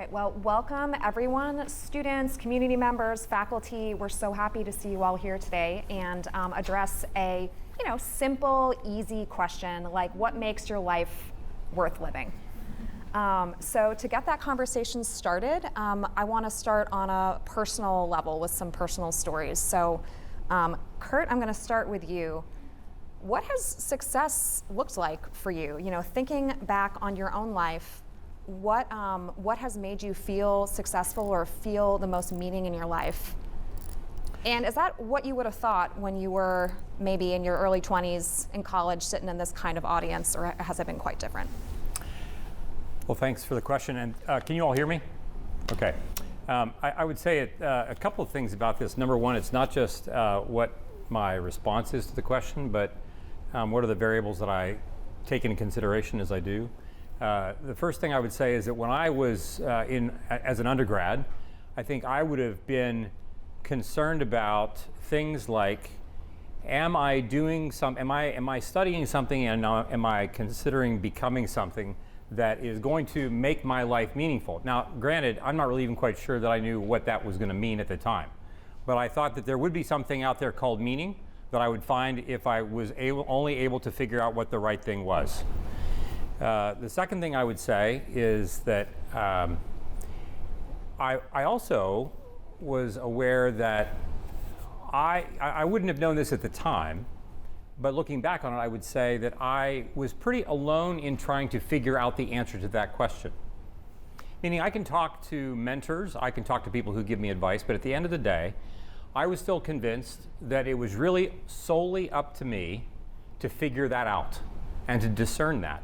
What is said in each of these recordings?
right, well, welcome everyone, students, community members, faculty. We're so happy to see you all here today and address a simple, easy question like what makes your life worth living? So to get that conversation started, I want to start on a personal level with some personal stories. So Curt, I'm going to start with you. What has success looked like for you? Thinking back on your own life, what has made you feel successful or feel the most meaning in your life? And is that what you would have thought when you were maybe in your early 20s in college sitting in this kind of audience, or has it been quite different? Well, thanks for the question. And can you all hear me? Okay. I would say a couple of things about this. Number one, it's not just what my response is to the question, but what are the variables that I take into consideration as I do. The first thing I would say is that when I was as an undergrad, I think I would have been concerned about things like, am I studying something, and am I considering becoming something that is going to make my life meaningful? Now, granted, I'm not really even quite sure that I knew what that was going to mean at the time, but I thought that there would be something out there called meaning that I would find if I was only able to figure out what the right thing was. The second thing I would say is that I also was aware that I wouldn't have known this at the time, but looking back on it, I would say that I was pretty alone in trying to figure out the answer to that question. Meaning I can talk to mentors, I can talk to people who give me advice, but at the end of the day, I was still convinced that it was really solely up to me to figure that out and to discern that.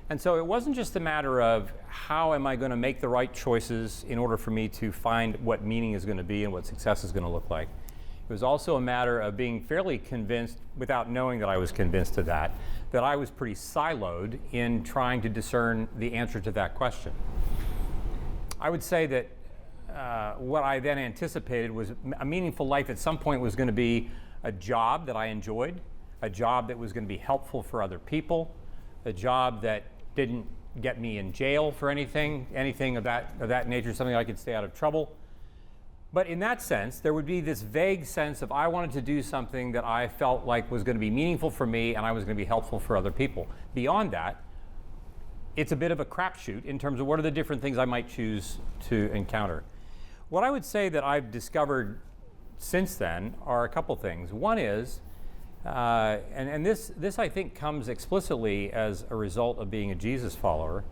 And so it wasn't just a matter of how am I going to make the right choices in order for me to find what meaning is going to be and what success is going to look like. It was also a matter of being fairly convinced, without knowing that I was convinced of that I was pretty siloed in trying to discern the answer to that question. I would say that what I then anticipated was a meaningful life at some point was going to be a job that I enjoyed, a job that was going to be helpful for other people, a job that didn't get me in jail for anything of that nature, something I could stay out of trouble. But in that sense, there would be this vague sense of I wanted to do something that I felt like was going to be meaningful for me and I was going to be helpful for other people. Beyond that, it's a bit of a crapshoot in terms of what are the different things I might choose to encounter. What I would say that I've discovered since then are a couple things. One is, and this I think comes explicitly as a result of being a Jesus follower,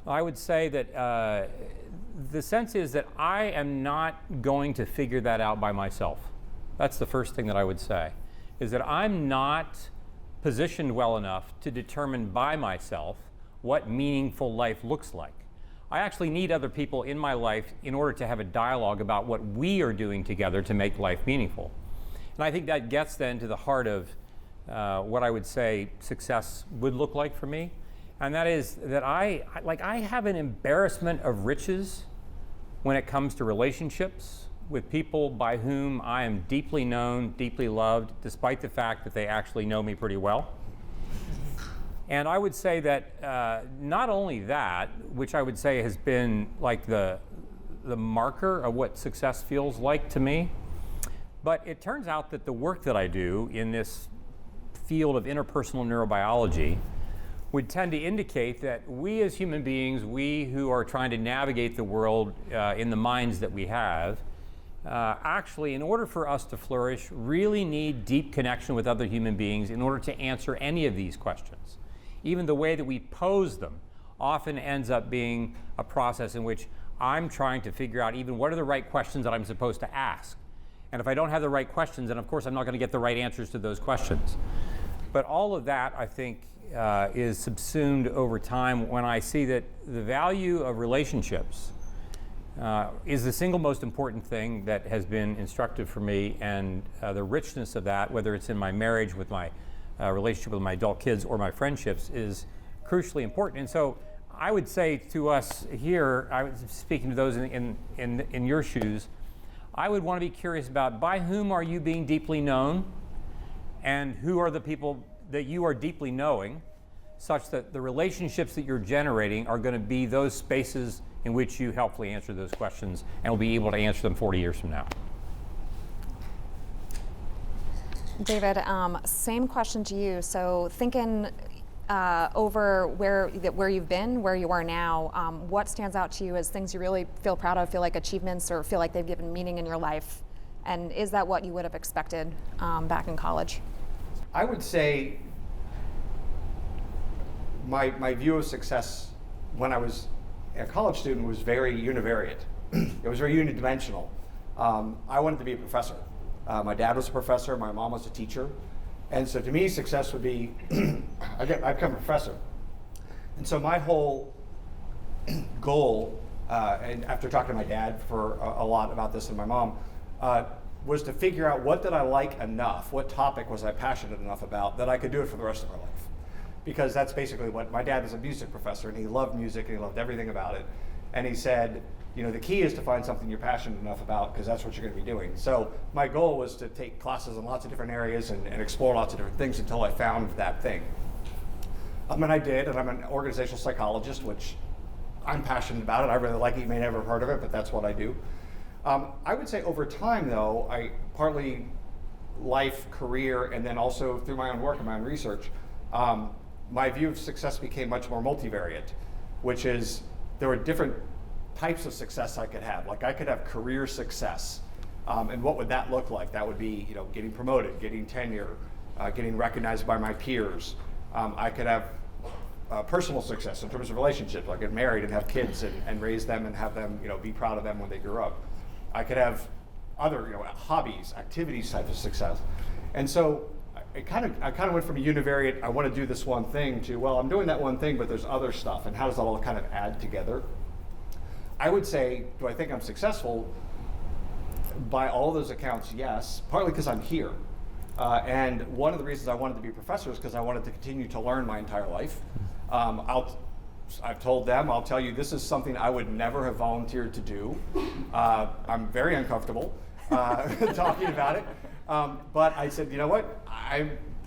I would say that the sense is that I am not going to figure that out by myself. That's the first thing that I would say, is that I'm not positioned well enough to determine by myself what meaningful life looks like. I actually need other people in my life in order to have a dialogue about what we are doing together to make life meaningful. And I think that gets then to the heart of what I would say success would look like for me. And that is that I have an embarrassment of riches when it comes to relationships with people by whom I am deeply known, deeply loved, despite the fact that they actually know me pretty well. And I would say that not only that, which I would say has been like the marker of what success feels like to me, but it turns out that the work that I do in this field of interpersonal neurobiology would tend to indicate that we as human beings, we who are trying to navigate the world in the minds that we have, actually, in order for us to flourish, really need deep connection with other human beings in order to answer any of these questions. Even the way that we pose them often ends up being a process in which I'm trying to figure out even what are the right questions that I'm supposed to ask. And if I don't have the right questions, then of course I'm not going to get the right answers to those questions. But all of that, I think, is subsumed over time when I see that the value of relationships is the single most important thing that has been instructive for me, and the richness of that, whether it's in my marriage, with my relationship with my adult kids, or my friendships, is crucially important. And so I would say to us here, I was speaking to those in your shoes, I would want to be curious about by whom are you being deeply known, and who are the people that you are deeply knowing, such that the relationships that you're generating are going to be those spaces in which you helpfully answer those questions and will be able to answer them 40 years from now. David, same question to you. So thinking over where you've been, where you are now, what stands out to you as things you really feel proud of, feel like achievements, or feel like they've given meaning in your life? And is that what you would have expected back in college? I would say my view of success when I was a college student was very univariate. It was very unidimensional. I wanted to be a professor. My dad was a professor, my mom was a teacher. And so to me, success would be, I become a professor. And so my whole goal, and after talking to my dad for a lot about this and my mom, was to figure out what did I like enough, what topic was I passionate enough about that I could do it for the rest of my life. Because that's basically what, my dad was a music professor and he loved music and he loved everything about it. And he said, you know, the key is to find something you're passionate enough about because that's what you're going to be doing. So my goal was to take classes in lots of different areas and explore lots of different things until I found that thing. And I did, and I'm an organizational psychologist, which I'm passionate about it. I really like it. You may never have heard of it, but that's what I do. I would say over time, though, I partly life, career, and then also through my own work and my own research, my view of success became much more multivariate, which is there were different types of success I could have. Like I could have career success, and what would that look like? That would be, you know, getting promoted, getting tenure, getting recognized by my peers. I could have personal success in terms of relationships. I get married and have kids and raise them and have them, you know, be proud of them when they grow up. I could have other, you know, hobbies, activities type of success. And so I kind of went from a univariate, I want to do this one thing, to, well, I'm doing that one thing, but there's other stuff, and how does that all kind of add together? I would say, do I think I'm successful? By all those accounts, yes, partly because I'm here. And one of the reasons I wanted to be a professor is because I wanted to continue to learn my entire life. I've told them, I'll tell you, this is something I would never have volunteered to do. I'm very uncomfortable talking about it. But I said, you know what,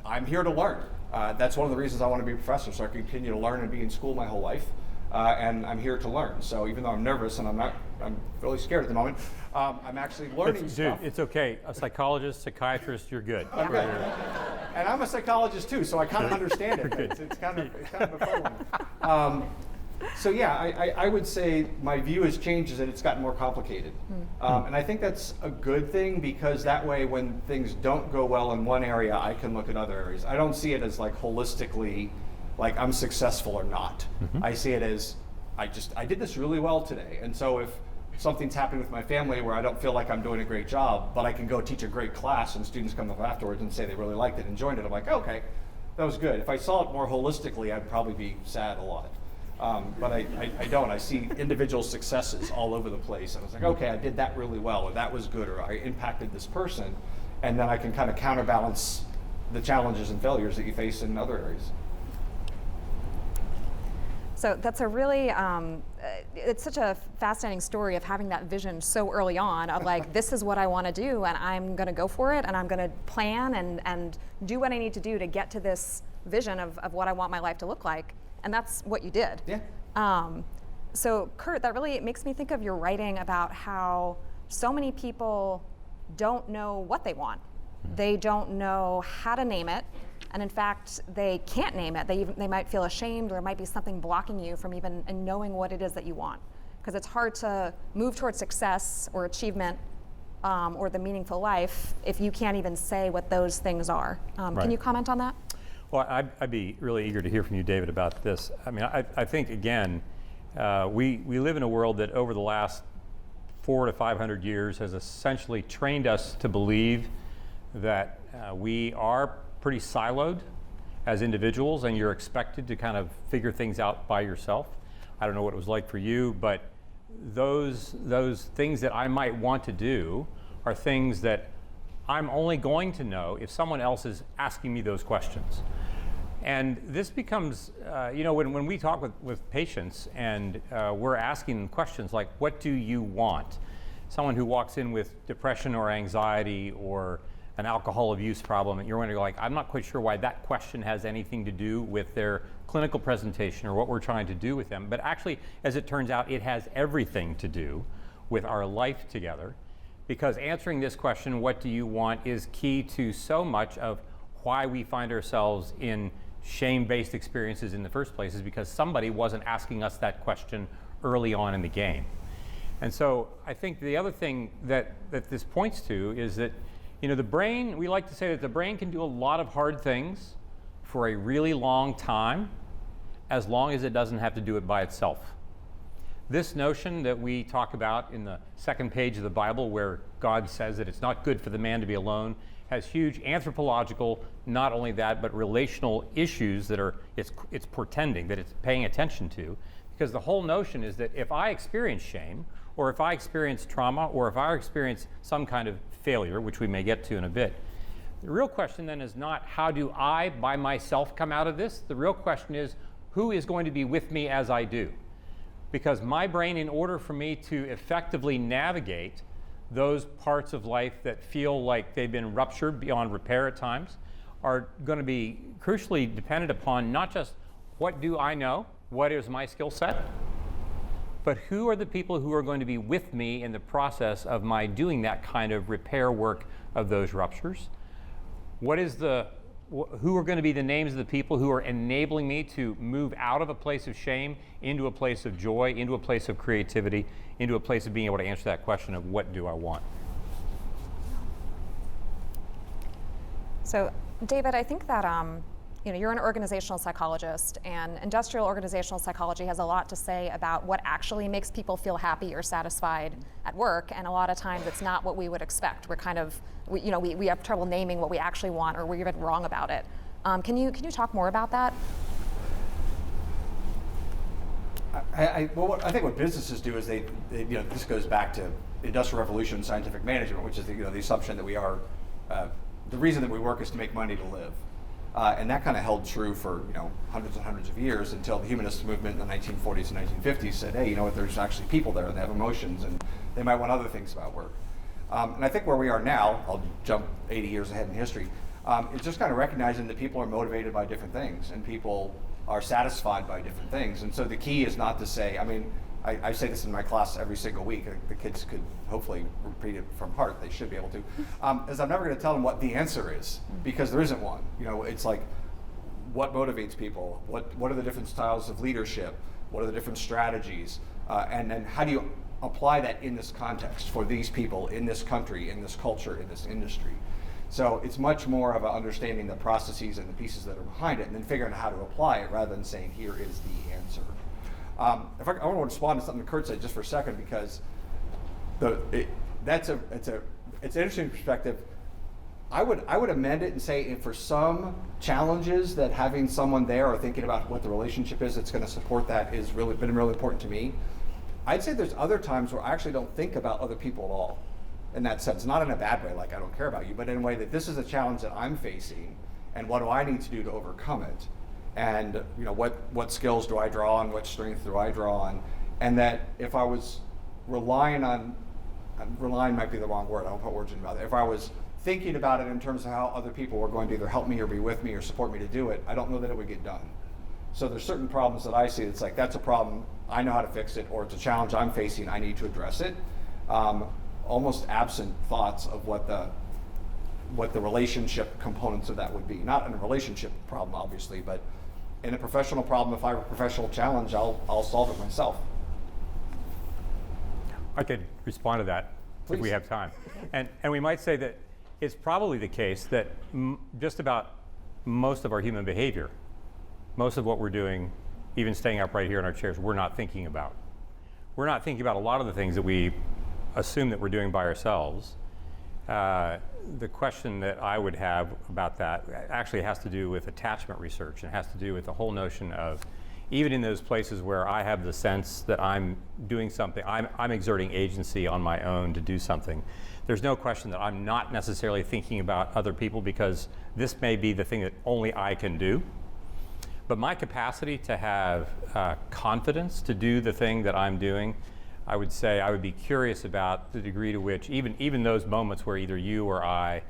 I'm here to learn. That's one of the reasons I want to be a professor, so I can continue to learn and be in school my whole life. And I'm here to learn. So even though I'm nervous and I'm really scared at the moment, I'm actually learning stuff. Dude, it's okay. A psychologist, psychiatrist, you're good. Okay. And I'm a psychologist too, so I kind of understand it. It's kind of a fun one. So yeah, I would say my view has changed as that it's gotten more complicated. And I think that's a good thing because that way when things don't go well in one area, I can look at other areas. I don't see it as like holistically, like I'm successful or not. I see it as, I did this really well today. And so if something's happening with my family where I don't feel like I'm doing a great job, but I can go teach a great class and students come up afterwards and say they really liked it and enjoyed it, I'm like, okay, that was good. If I saw it more holistically, I'd probably be sad a lot. But I don't. I see individual successes all over the place. And I was like, okay, I did that really well, or that was good, or I impacted this person. And then I can kind of counterbalance the challenges and failures that you face in other areas. So that's a really, it's such a fascinating story of having that vision so early on of like, this is what I want to do and I'm going to go for it and I'm going to plan and do what I need to do to get to this vision of what I want my life to look like. And that's what you did. Yeah. So Curt, that really makes me think of your writing about how so many people don't know what they want. They don't know how to name it. And in fact, they can't name it. They might feel ashamed, or there might be something blocking you from even knowing what it is that you want. Because it's hard to move towards success or achievement or the meaningful life if you can't even say what those things are. Right. Can you comment on that? Well, I'd be really eager to hear from you, David, about this. I mean, I think, again, we live in a world that over the last 400 to 500 years has essentially trained us to believe that we are pretty siloed as individuals and you're expected to kind of figure things out by yourself. I don't know what it was like for you, but those things that I might want to do are things that I'm only going to know if someone else is asking me those questions. And this becomes, you know, when we talk with patients and we're asking them questions like, what do you want? Someone who walks in with depression or anxiety or an alcohol abuse problem, and you're going to go like, I'm not quite sure why that question has anything to do with their clinical presentation or what we're trying to do with them. But actually, as it turns out, it has everything to do with our life together, because answering this question, what do you want, is key to so much of why we find ourselves in shame-based experiences in the first place, is because somebody wasn't asking us that question early on in the game. And so I think the other thing that this points to is that, you know, the brain, we like to say that the brain can do a lot of hard things for a really long time, as long as it doesn't have to do it by itself. This notion that we talk about in the second page of the Bible, where God says that it's not good for the man to be alone, has huge anthropological, not only that, but relational issues that it's portending, that it's paying attention to. Because the whole notion is that if I experience shame, or if I experience trauma, or if I experience some kind of failure, which we may get to in a bit, the real question then is not how do I by myself come out of this? The real question is who is going to be with me as I do? Because my brain, in order for me to effectively navigate those parts of life that feel like they've been ruptured beyond repair at times, are going to be crucially dependent upon not just what do I know, what is my skill set, but who are the people who are going to be with me in the process of my doing that kind of repair work of those ruptures? Who are going to be the names of the people who are enabling me to move out of a place of shame into a place of joy, into a place of creativity, into a place of being able to answer that question of what do I want? So, David, I think that you're an organizational psychologist, and industrial organizational psychology has a lot to say about what actually makes people feel happy or satisfied at work, and a lot of times it's not what we would expect. We're kind of, we have trouble naming what we actually want, or we're even wrong about it. Can you talk more about that? I think what businesses do is they this goes back to the Industrial Revolution, scientific management, which is the assumption that we are the reason that we work is to make money to live. And that kind of held true for hundreds and hundreds of years until the humanist movement in the 1940s and 1950s said, hey, you know what, there's actually people there and they have emotions and they might want other things about work. And I think where we are now, I'll jump 80 years ahead in history, it's just kind of recognizing that people are motivated by different things and people are satisfied by different things. And so the key is not to say, I say this in my class every single week. The kids could hopefully repeat it from heart. They should be able to. Is I'm never going to tell them what the answer is, because there isn't one. It's like, what motivates people? What are the different styles of leadership? What are the different strategies? And then how do you apply that in this context for these people, in this country, in this culture, in this industry? So it's much more of understanding the processes and the pieces that are behind it, and then figuring out how to apply it rather than saying, here is the answer. I want to respond to something Curt said just for a second, because it's an interesting perspective. I would amend it and say, for some challenges that having someone there or thinking about what the relationship is that's going to support that is been really important to me. I'd say there's other times where I actually don't think about other people at all, in that sense, not in a bad way, like I don't care about you, but in a way that this is a challenge that I'm facing, and what do I need to do to overcome it? And what skills do I draw on, what strength do I draw on? And that if I was relying might be the wrong word, I don't put words in about it. If I was thinking about it in terms of how other people were going to either help me or be with me or support me to do it, I don't know that it would get done. So there's certain problems that I see that's like, that's a problem, I know how to fix it, or it's a challenge I'm facing, I need to address it. Almost absent thoughts of what the relationship components of that would be. Not in a relationship problem, obviously, but in a professional problem, if I have a professional challenge, I'll solve it myself. I could respond to that. Please. If we have time. And we might say that it's probably the case that just about most of our human behavior, most of what we're doing, even staying upright here in our chairs, we're not thinking about. We're not thinking about a lot of the things that we assume that we're doing by ourselves. The question that I would have about that actually has to do with attachment research, and has to do with the whole notion of, even in those places where I have the sense that I'm doing something, I'm exerting agency on my own to do something, there's no question that I'm not necessarily thinking about other people, because this may be the thing that only I can do. But my capacity to have confidence to do the thing that I'm doing, I would say I would be curious about the degree to which even those moments where either you or I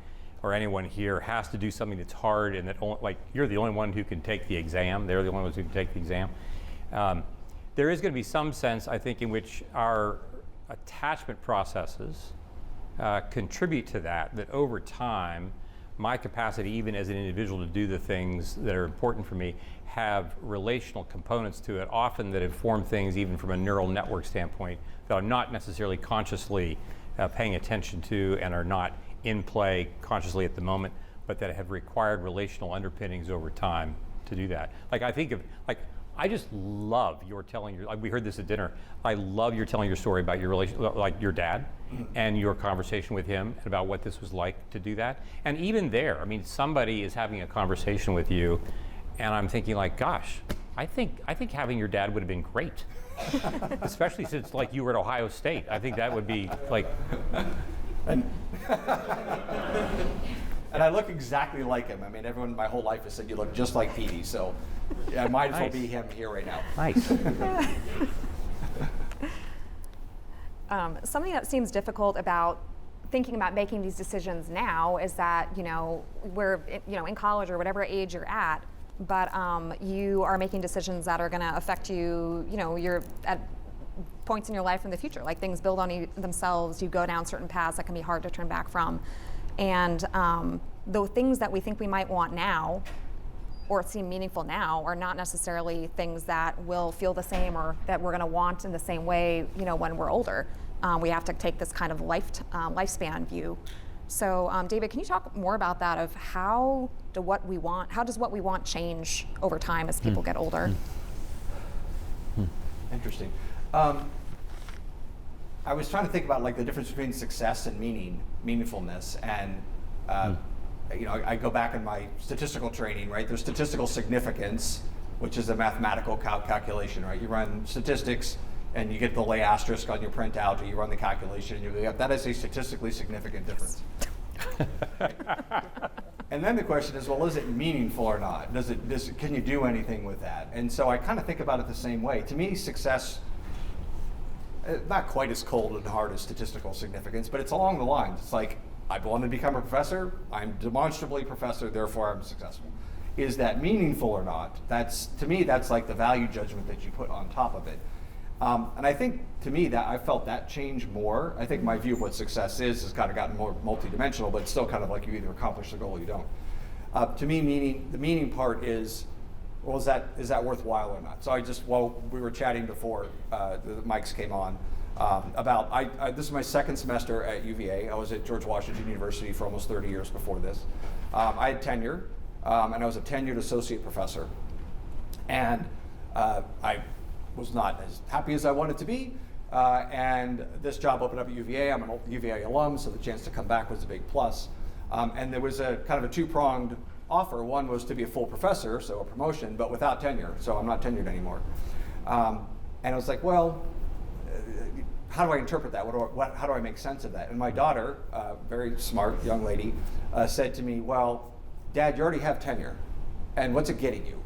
or anyone here has to do something that's hard and that like you're the only one who can take the exam, they're the only ones who can take the exam. There is going to be some sense, I think, in which our attachment processes contribute to that over time, my capacity, even as an individual, to do the things that are important for me have relational components to it, often that inform things even from a neural network standpoint that I'm not necessarily consciously paying attention to and are not in play consciously at the moment, but that have required relational underpinnings over time to do that. Like I think of, like, I just love your telling your, like we heard this at dinner, I love your telling your story about your relation, like your dad and your conversation with him and about what this was like to do that. And even there, I mean, somebody is having a conversation with you and I'm thinking like, gosh, I think having your dad would have been great. Especially since like you were at Ohio State. I think that would be like. And I look exactly like him. I mean, everyone my whole life has said you look just like Petey, so yeah, I might as well be him here right now. Nice. Something that seems difficult about thinking about making these decisions now is that, we're, in college or whatever age you're at, but you are making decisions that are going to affect you, you're at points in your life in the future, like things build on themselves, you go down certain paths that can be hard to turn back from. And the things that we think we might want now or seem meaningful now are not necessarily things that will feel the same or that we're going to want in the same way, when we're older. We have to take this kind of lifespan view. So, David, can you talk more about that? Of how does what we want change over time as people get older? Interesting. I was trying to think about like the difference between success and meaningfulness, and I go back in my statistical training, right? There's statistical significance, which is a mathematical calculation, right? You run statistics and you get the lay asterisk on your printout, or you run the calculation, and you go, that is a statistically significant difference. And then the question is, well, is it meaningful or not? Can you do anything with that? And so I kind of think about it the same way. To me, success, not quite as cold and hard as statistical significance, but it's along the lines. It's like, I want to become a professor, I'm demonstrably a professor, therefore I'm successful. Is that meaningful or not? To me, that's like the value judgment that you put on top of it. And I think, to me, that I felt that change more. I think my view of what success is has kind of gotten more multidimensional, but it's still kind of like you either accomplish the goal or you don't. To me, the meaning part is, well, is that worthwhile or not? So we were chatting before the mics came on about, this is my second semester at UVA. I was at George Washington University for almost 30 years before this. I had tenure, and I was a tenured associate professor. And I was not as happy as I wanted to be, and this job opened up at UVA. I'm an UVA alum, so the chance to come back was a big plus. And there was a kind of a two-pronged offer. One was to be a full professor, so a promotion, but without tenure, so I'm not tenured anymore. And I was like, well, how do I interpret that? How do I make sense of that? And my daughter, very smart young lady, said to me, well, Dad, you already have tenure, and what's it getting you?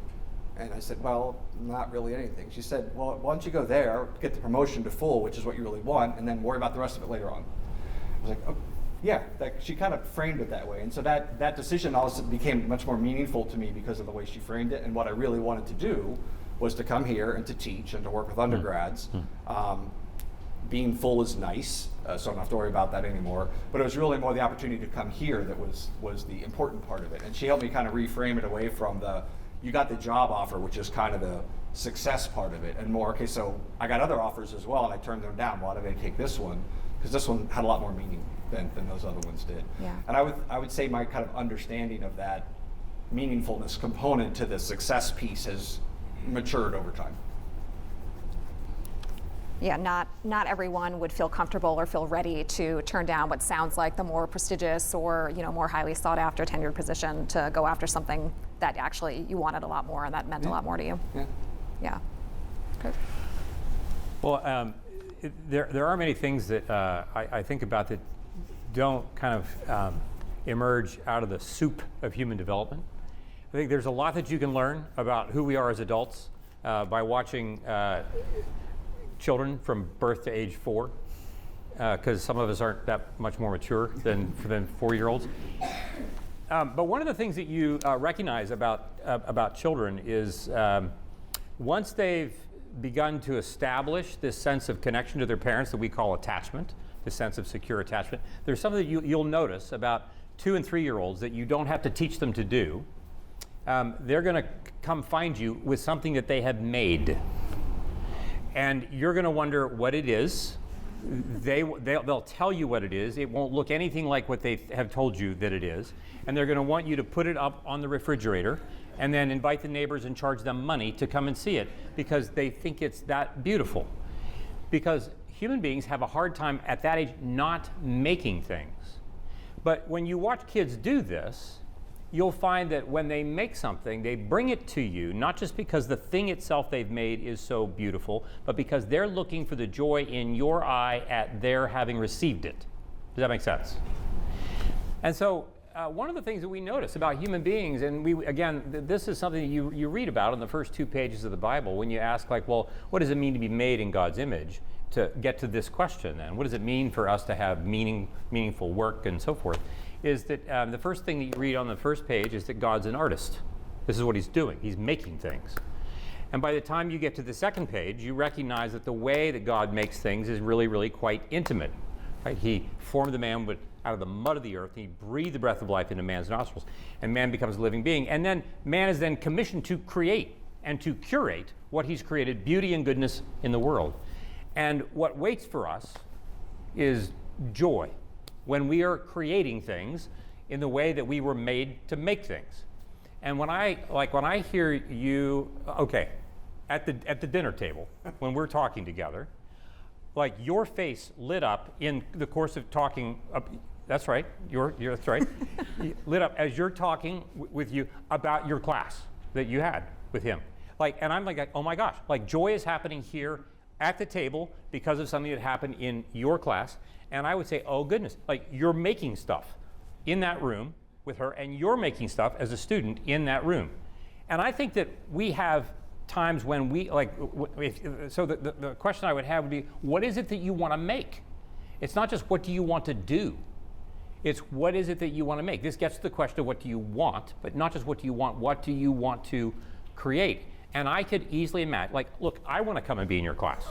And I said, well, not really anything. She said, well, why don't you go there, get the promotion to full, which is what you really want, and then worry about the rest of it later on. I was like, oh, yeah, she kind of framed it that way. And so that decision also became much more meaningful to me because of the way she framed it. And what I really wanted to do was to come here and to teach and to work with undergrads. Being full is nice, so I don't have to worry about that anymore. But it was really more the opportunity to come here that was the important part of it. And she helped me kind of reframe it away from you got the job offer, which is kind of the success part of it, and more, okay, so I got other offers as well, and I turned them down. Why did I take this one? Because this one had a lot more meaning than those other ones did. Yeah. And I would say my kind of understanding of that meaningfulness component to the success piece has matured over time. Yeah, not everyone would feel comfortable or feel ready to turn down what sounds like the more prestigious or more highly sought after tenured position to go after something that actually you wanted a lot more and that meant a lot more to you. Yeah. Good. Well, there are many things that I think about that don't kind of emerge out of the soup of human development. I think there's a lot that you can learn about who we are as adults by watching children from birth to age 4, because some of us aren't that much more mature than 4-year-olds. But one of the things that you recognize about children is once they've begun to establish this sense of connection to their parents that we call attachment, this sense of secure attachment, there's something that you'll notice about 2- and 3-year-olds that you don't have to teach them to do. They're going to come find you with something that they have made. And you're going to wonder what it is. They'll tell you what it is. It won't look anything like what they have told you that it is. And they're going to want you to put it up on the refrigerator and then invite the neighbors and charge them money to come and see it because they think it's that beautiful. Because human beings have a hard time at that age not making things. But when you watch kids do this, you'll find that when they make something, they bring it to you, not just because the thing itself they've made is so beautiful, but because they're looking for the joy in your eye at their having received it. Does that make sense? And so one of the things that we notice about human beings, and this is something that you read about in the first 2 pages of the Bible when you ask, like, well, what does it mean to be made in God's image? To get to this question then, what does it mean for us to have meaningful work and so forth, is that the first thing that you read on the first page is that God's an artist. This is what he's doing. He's making things. And by the time you get to the second page, you recognize that the way that God makes things is really, really quite intimate. Right? He formed the man out of the mud of the earth, and he breathed the breath of life into man's nostrils, and man becomes a living being. And then man is then commissioned to create and to curate what he's created, beauty and goodness in the world. And what waits for us is joy when we are creating things in the way that we were made to make things. And when I hear you, at the dinner table, when we're talking together, like your face lit up in the course of talking, that's right, that's right, lit up as you're talking with you about your class that you had with him. And I'm like, oh my gosh, like joy is happening here at the table because of something that happened in your class. And I would say, oh goodness, like you're making stuff in that room with her, and you're making stuff as a student in that room. And I think that we have times when we, the question I would have would be, what is it that you want to make? It's not just what do you want to do. It's what is it that you want to make. This gets to the question of what do you want, but not just what do you want do you want to create? And I could easily imagine, like, look, I want to come and be in your class.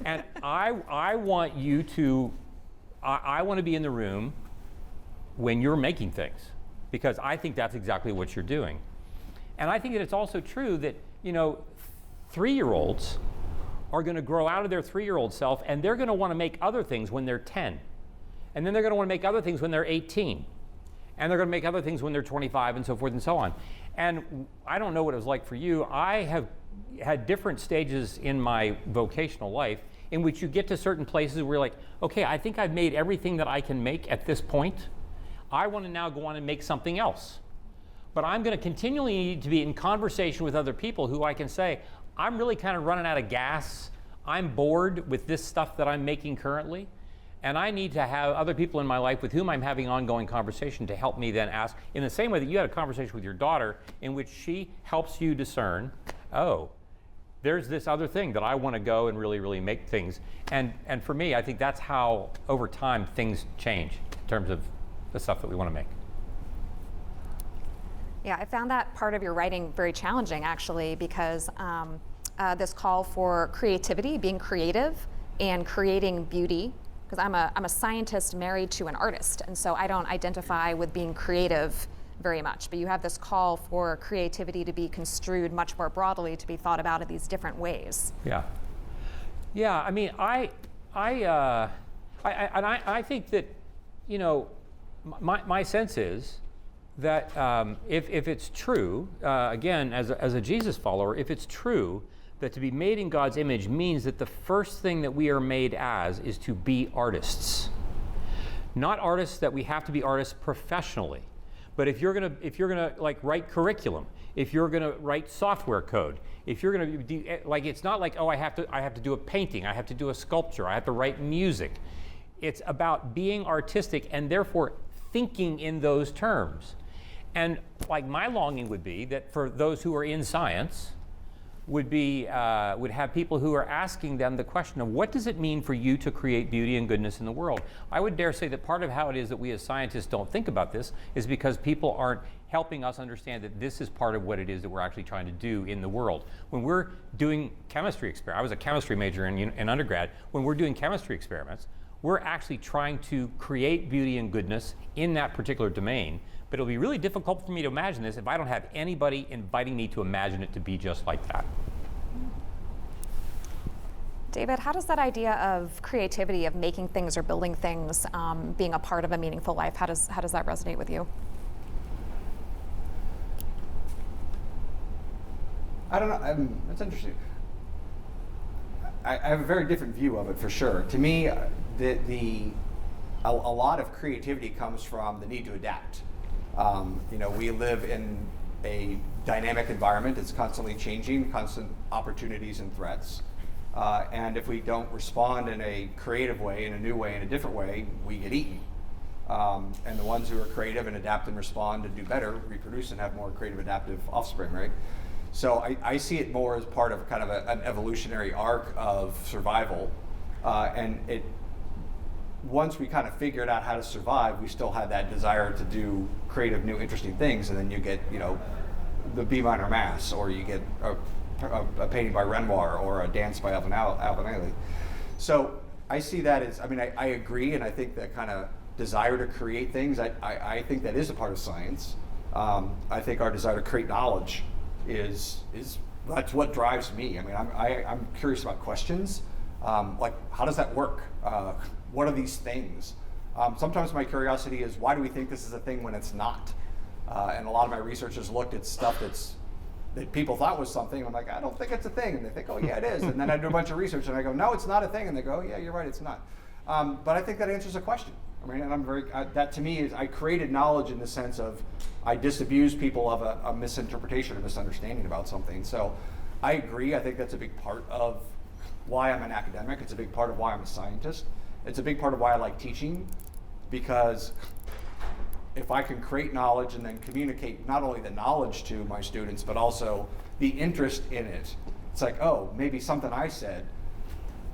And I want you to, I want to be in the room when you're making things, because I think that's exactly what you're doing. And I think that it's also true that, 3-year-olds are going to grow out of their 3-year-old self, and they're going to want to make other things when they're 10. And then they're going to want to make other things when they're 18. And they're going to make other things when they're 25 and so forth and so on. And I don't know what it was like for you. I have had different stages in my vocational life in which you get to certain places where you're like, okay, I think I've made everything that I can make at this point. I want to now go on and make something else. But I'm going to continually need to be in conversation with other people who I can say, I'm really kind of running out of gas. I'm bored with this stuff that I'm making currently. And I need to have other people in my life with whom I'm having ongoing conversation to help me then ask, in the same way that you had a conversation with your daughter in which she helps you discern, oh, there's this other thing that I want to go and really, really make things. And for me, I think that's how, over time, things change in terms of the stuff that we want to make. Yeah, I found that part of your writing very challenging, actually, because this call for creativity, being creative, and creating beauty, because I'm a scientist married to an artist, and so I don't identify with being creative very much. But you have this call for creativity to be construed much more broadly, to be thought about in these different ways. Yeah. Yeah. I mean, I think that, my sense is that if it's true, again, as a Jesus follower, if it's true that to be made in God's image means that the first thing that we are made as is to be artists. Not artists that we have to be artists professionally, but if you're gonna like write curriculum, if you're gonna write software code, if you're gonna do, like, it's not like, oh, I have to do a painting, I have to do a sculpture, I have to write music. It's about being artistic and therefore thinking in those terms. And like my longing would be that for those who are in science, would have people who are asking them the question of what does it mean for you to create beauty and goodness in the world? I would dare say that part of how it is that we as scientists don't think about this is because people aren't helping us understand that this is part of what it is that we're actually trying to do in the world. When we're doing chemistry experiments, I was a chemistry major in undergrad, when we're doing chemistry experiments, we're actually trying to create beauty and goodness in that particular domain. But it'll be really difficult for me to imagine this if I don't have anybody inviting me to imagine it to be just like that. David, how does that idea of creativity, of making things or building things, being a part of a meaningful life, how does that resonate with you? I don't know. That's interesting. I have a very different view of it for sure. To me, a lot of creativity comes from the need to adapt. We live in a dynamic environment. It's constantly changing, constant opportunities and threats. And if we don't respond in a creative way, in a new way, in a different way, we get eaten. And the ones who are creative and adapt and respond and do better reproduce and have more creative, adaptive offspring, right? So I see it more as part of kind of an evolutionary arc of survival. Once we kind of figured out how to survive, we still had that desire to do creative, new, interesting things. And then you get, the B minor mass, or you get a painting by Renoir, or a dance by Albanelli. So I see that as, I agree, and I think that kind of desire to create things, I think that is a part of science. I think our desire to create knowledge is that's what drives me. I'm curious about questions, like how does that work? What are these things? Sometimes my curiosity is, why do we think this is a thing when it's not? And a lot of my research has looked at stuff that people thought was something. I'm like, I don't think it's a thing. And they think, oh yeah, it is. And then I do a bunch of research and I go, no, it's not a thing. And they go, yeah, you're right, it's not. But I think that answers a question. And I'm that to me is, I created knowledge in the sense of, I disabuse people of a misinterpretation or misunderstanding about something. So I agree. I think that's a big part of why I'm an academic. It's a big part of why I'm a scientist. It's a big part of why I like teaching, because if I can create knowledge and then communicate not only the knowledge to my students, but also the interest in it. It's like, oh, maybe something I said.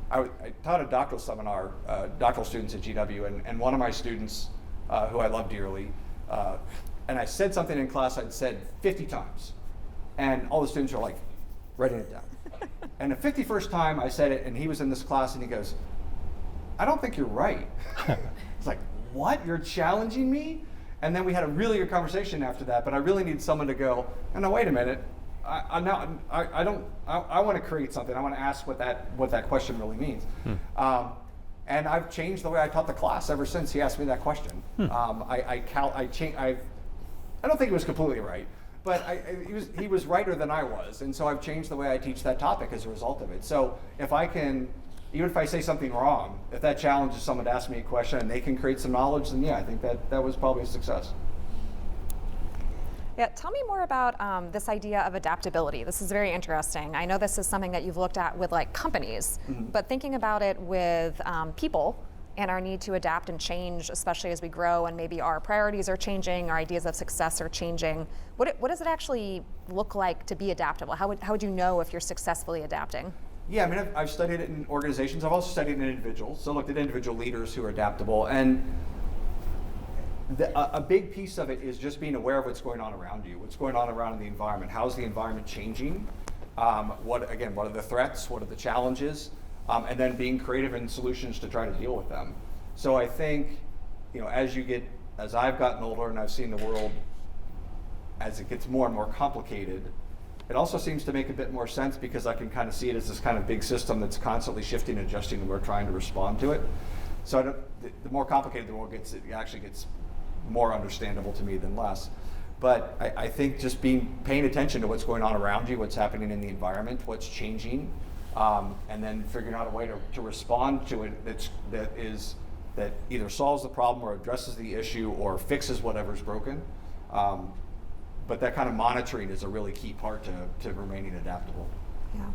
I taught a doctoral seminar, doctoral students at GW, and one of my students, who I love dearly, and I said something in class I'd said 50 times. And all the students are like, writing it down. And the 51st time I said it, and he was in this class, and he goes, I don't think you're right. It's like, what? You're challenging me? And then we had a really good conversation after that, but I really need someone to go, oh, no, wait a minute. I want to create something. I want to ask what that question really means. And I've changed the way I taught the class ever since he asked me that question. I don't think it was completely right, but he was righter than I was, and so I've changed the way I teach that topic as a result of it. So if I can, even if I say something wrong, if that challenges someone to ask me a question and they can create some knowledge, then yeah, I think that was probably a success. Yeah, tell me more about this idea of adaptability. This is very interesting. I know this is something that you've looked at with companies, but thinking about it with people and our need to adapt and change, especially as we grow and maybe our priorities are changing, our ideas of success are changing. What does it actually look like to be adaptable? How would you know if you're successfully adapting? Yeah, I've studied it in organizations. I've also studied it in individuals. So looked at individual leaders who are adaptable. And a big piece of it is just being aware of what's going on around you, what's going on around in the environment. How's the environment changing? What are the threats? What are the challenges? And then being creative in solutions to try to deal with them. So I think, as I've gotten older and I've seen the world as it gets more and more complicated, it also seems to make a bit more sense because I can kind of see it as this kind of big system that's constantly shifting and adjusting, and we're trying to respond to it. So the more complicated the world gets, it actually gets more understandable to me than less. But I think just paying attention to what's going on around you, what's happening in the environment, what's changing, and then figuring out a way to respond to it that either solves the problem or addresses the issue or fixes whatever's broken. But that kind of monitoring is a really key part to remaining adaptable. Yeah.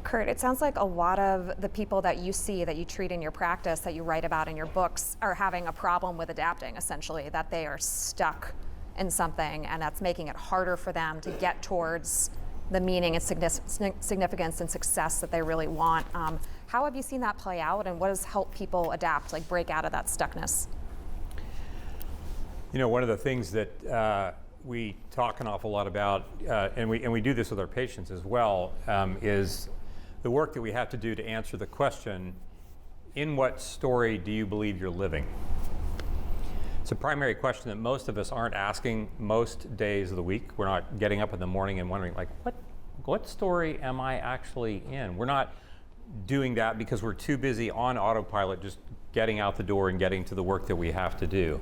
Curt, it sounds like a lot of the people that you see, that you treat in your practice, that you write about in your books, are having a problem with adapting, essentially, that they are stuck in something, and that's making it harder for them to get towards the meaning and significance and success that they really want. How have you seen that play out, and what has helped people adapt, like break out of that stuckness? You know, one of the things that we talk an awful lot about, and we do this with our patients as well, is the work that we have to do to answer the question, in what story do you believe you're living? It's a primary question that most of us aren't asking most days of the week. We're not getting up in the morning and wondering, like, what story am I actually in? We're not doing that because we're too busy on autopilot just getting out the door and getting to the work that we have to do.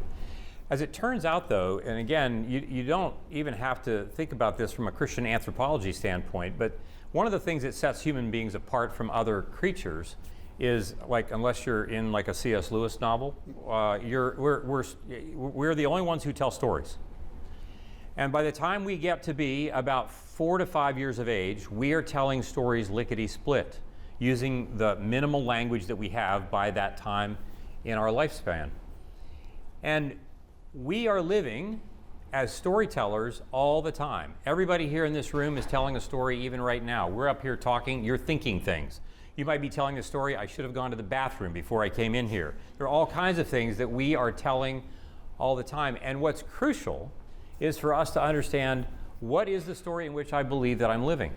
As it turns out, though, and again, you don't even have to think about this from a Christian anthropology standpoint, but one of the things that sets human beings apart from other creatures is, like, unless you're in like a C.S. Lewis novel, we're the only ones who tell stories. And by the time we get to be about 4 to 5 years of age, we are telling stories lickety-split, using the minimal language that we have by that time in our lifespan. And we are living as storytellers all the time. Everybody here in this room is telling a story even right now. We're up here talking, you're thinking things. You might be telling a story, I should have gone to the bathroom before I came in here. There are all kinds of things that we are telling all the time. And what's crucial is for us to understand, what is the story in which I believe that I'm living?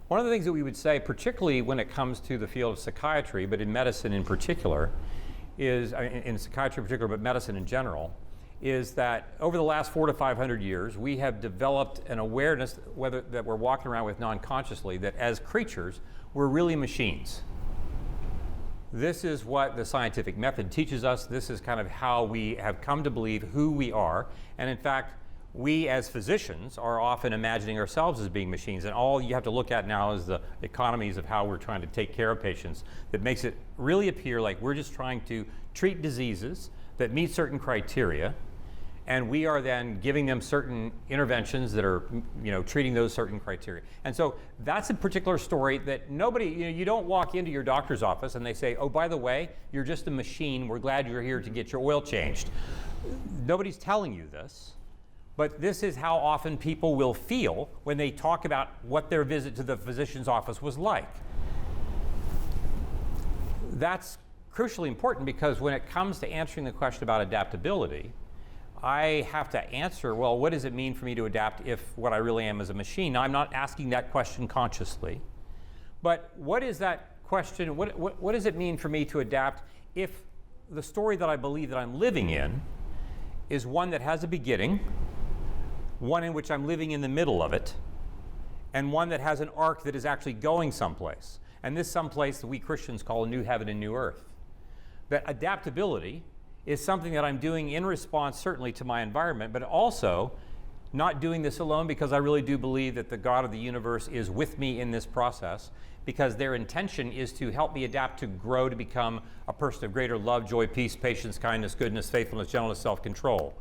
One of the things that we would say, particularly when it comes to the field of psychiatry, but in medicine in particular, is, in psychiatry in particular, but medicine in general, is that over the last 400 to 500 years, we have developed an awareness, whether that we're walking around with non-consciously, that as creatures, we're really machines. This is what the scientific method teaches us. This is kind of how we have come to believe who we are. And in fact, we as physicians are often imagining ourselves as being machines. And all you have to look at now is the economies of how we're trying to take care of patients that makes it really appear like we're just trying to treat diseases that meet certain criteria. And we are then giving them certain interventions that are, treating those certain criteria. And so that's a particular story that nobody, you don't walk into your doctor's office and they say, oh, by the way, you're just a machine. We're glad you're here to get your oil changed. Nobody's telling you this, but this is how often people will feel when they talk about what their visit to the physician's office was like. That's crucially important because when it comes to answering the question about adaptability, I have to answer, well, what does it mean for me to adapt if what I really am is a machine? Now, I'm not asking that question consciously, but what is that question, what does it mean for me to adapt if the story that I believe that I'm living in is one that has a beginning, one in which I'm living in the middle of it, and one that has an arc that is actually going someplace. And this someplace that we Christians call a new heaven and new earth. That adaptability is something that I'm doing in response certainly to my environment, but also not doing this alone because I really do believe that the God of the universe is with me in this process, because their intention is to help me adapt, to grow, to become a person of greater love, joy, peace, patience, kindness, goodness, faithfulness, gentleness, self-control,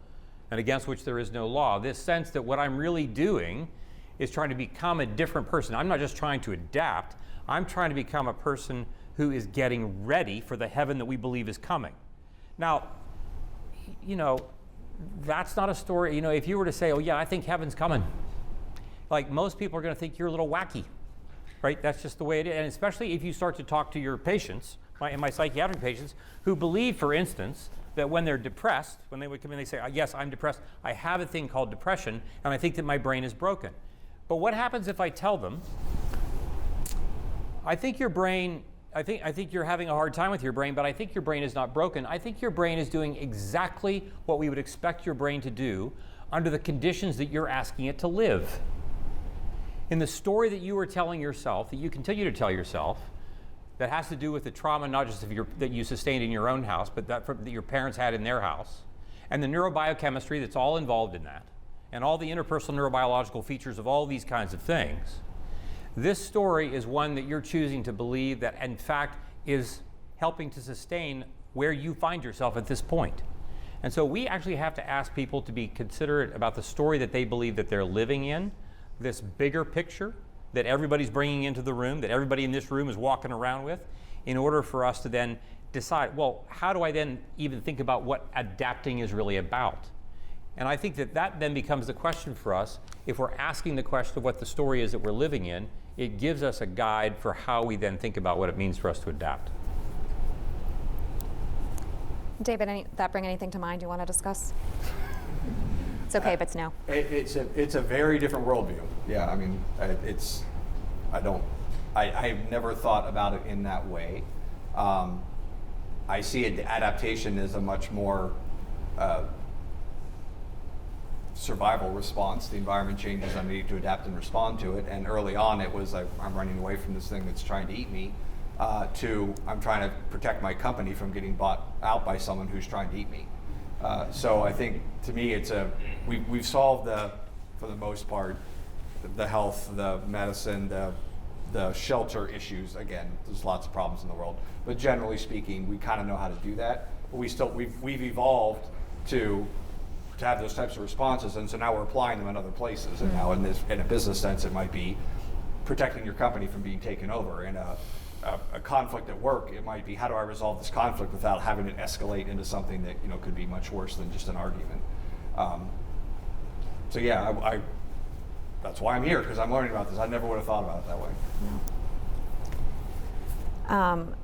and against which there is no law. This sense that what I'm really doing is trying to become a different person. I'm not just trying to adapt, I'm trying to become a person who is getting ready for the heaven that we believe is coming. Now, that's not a story. If you were to say, oh yeah, I think heaven's coming, like most people are going to think you're a little wacky, right? That's just the way it is. And especially if you start to talk to your patients, my psychiatric patients, who believe, for instance, that when they're depressed, when they would come in, they say, yes, I'm depressed. I have a thing called depression, and I think that my brain is broken. But what happens if I tell them, I think your brain, I think you're having a hard time with your brain, but I think your brain is not broken. I think your brain is doing exactly what we would expect your brain to do under the conditions that you're asking it to live. In the story that you are telling yourself, that you continue to tell yourself, that has to do with the trauma not just that you sustained in your own house, but that your parents had in their house, and the neurobiochemistry that's all involved in that, and all the interpersonal neurobiological features of all these kinds of things. This story is one that you're choosing to believe that, in fact, is helping to sustain where you find yourself at this point. And so we actually have to ask people to be considerate about the story that they believe that they're living in, this bigger picture that everybody's bringing into the room, that everybody in this room is walking around with, in order for us to then decide, well, how do I then even think about what adapting is really about? And I think that then becomes the question for us. If we're asking the question of what the story is that we're living in, it gives us a guide for how we then think about what it means for us to adapt. David, that bring anything to mind you want to discuss? It's okay if it's no. It's a very different worldview. Yeah, I mean, I've never thought about it in that way. I see adaptation as a much more survival response. The environment changes, I need to adapt and respond to it. And early on, it was like, I'm running away from this thing that's trying to eat me, to I'm trying to protect my company from getting bought out by someone who's trying to eat me. So I think, to me, we've solved for the most part, the health, the medicine, the shelter issues. Again, there's lots of problems in the world, but generally speaking, we kind of know how to do that. But we've evolved to have those types of responses, and so now we're applying them in other places. And now, in a business sense, it might be protecting your company from being taken over. In a conflict at work, it might be, how do I resolve this conflict without having it escalate into something that could be much worse than just an argument. So yeah, that's why I'm here, because I'm learning about this. I never would have thought about it that way.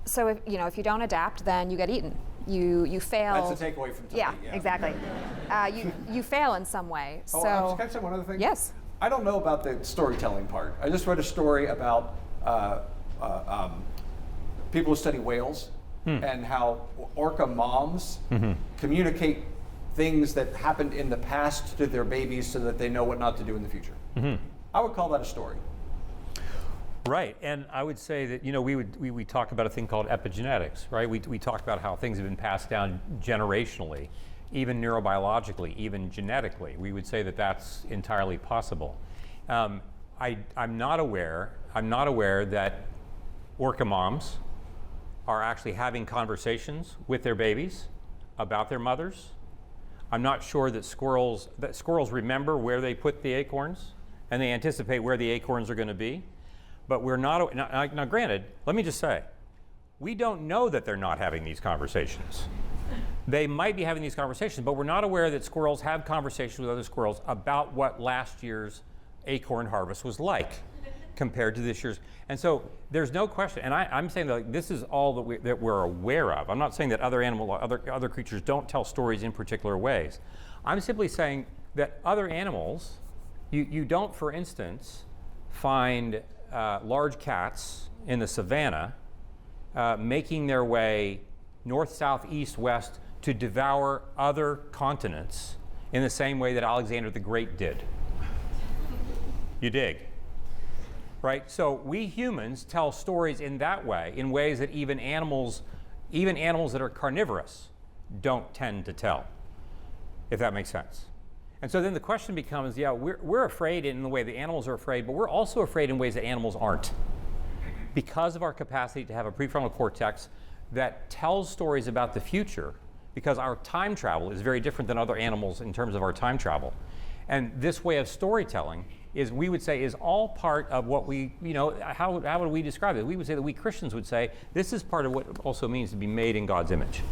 So if you don't adapt, then you get eaten. You fail. That's the takeaway from today. Yeah, exactly. You fail in some way. Oh, so can I say one other thing? Yes. I don't know about the storytelling part. I just read a story about people who study whales and how orca moms communicate things that happened in the past to their babies so that they know what not to do in the future. I would call that a story. Right, and I would say that we talk about a thing called epigenetics, right? We talk about how things have been passed down generationally, even neurobiologically, even genetically. We would say that that's entirely possible. I'm not aware that orca moms are actually having conversations with their babies about their mothers. I'm not sure that squirrels remember where they put the acorns, and they anticipate where the acorns are going to be. But we're not, now granted, let me just say, we don't know that they're not having these conversations. They might be having these conversations, but we're not aware that squirrels have conversations with other squirrels about what last year's acorn harvest was like compared to this year's. And so there's no question, and I'm saying that this is all that we're aware of. I'm not saying that other creatures don't tell stories in particular ways. I'm simply saying that other animals, you don't, for instance, find large cats in the savannah making their way north, south, east, west to devour other continents in the same way that Alexander the Great did. You dig? Right? So we humans tell stories in that way, in ways that even animals that are carnivorous don't tend to tell, if that makes sense. And so then the question becomes, we're afraid in the way the animals are afraid, but we're also afraid in ways that animals aren't, because of our capacity to have a prefrontal cortex that tells stories about the future, because our time travel is very different than other animals in terms of our time travel. And this way of storytelling we would say is all part of what we, how would we describe it? We would say that we Christians would say, this is part of what it also means to be made in God's image.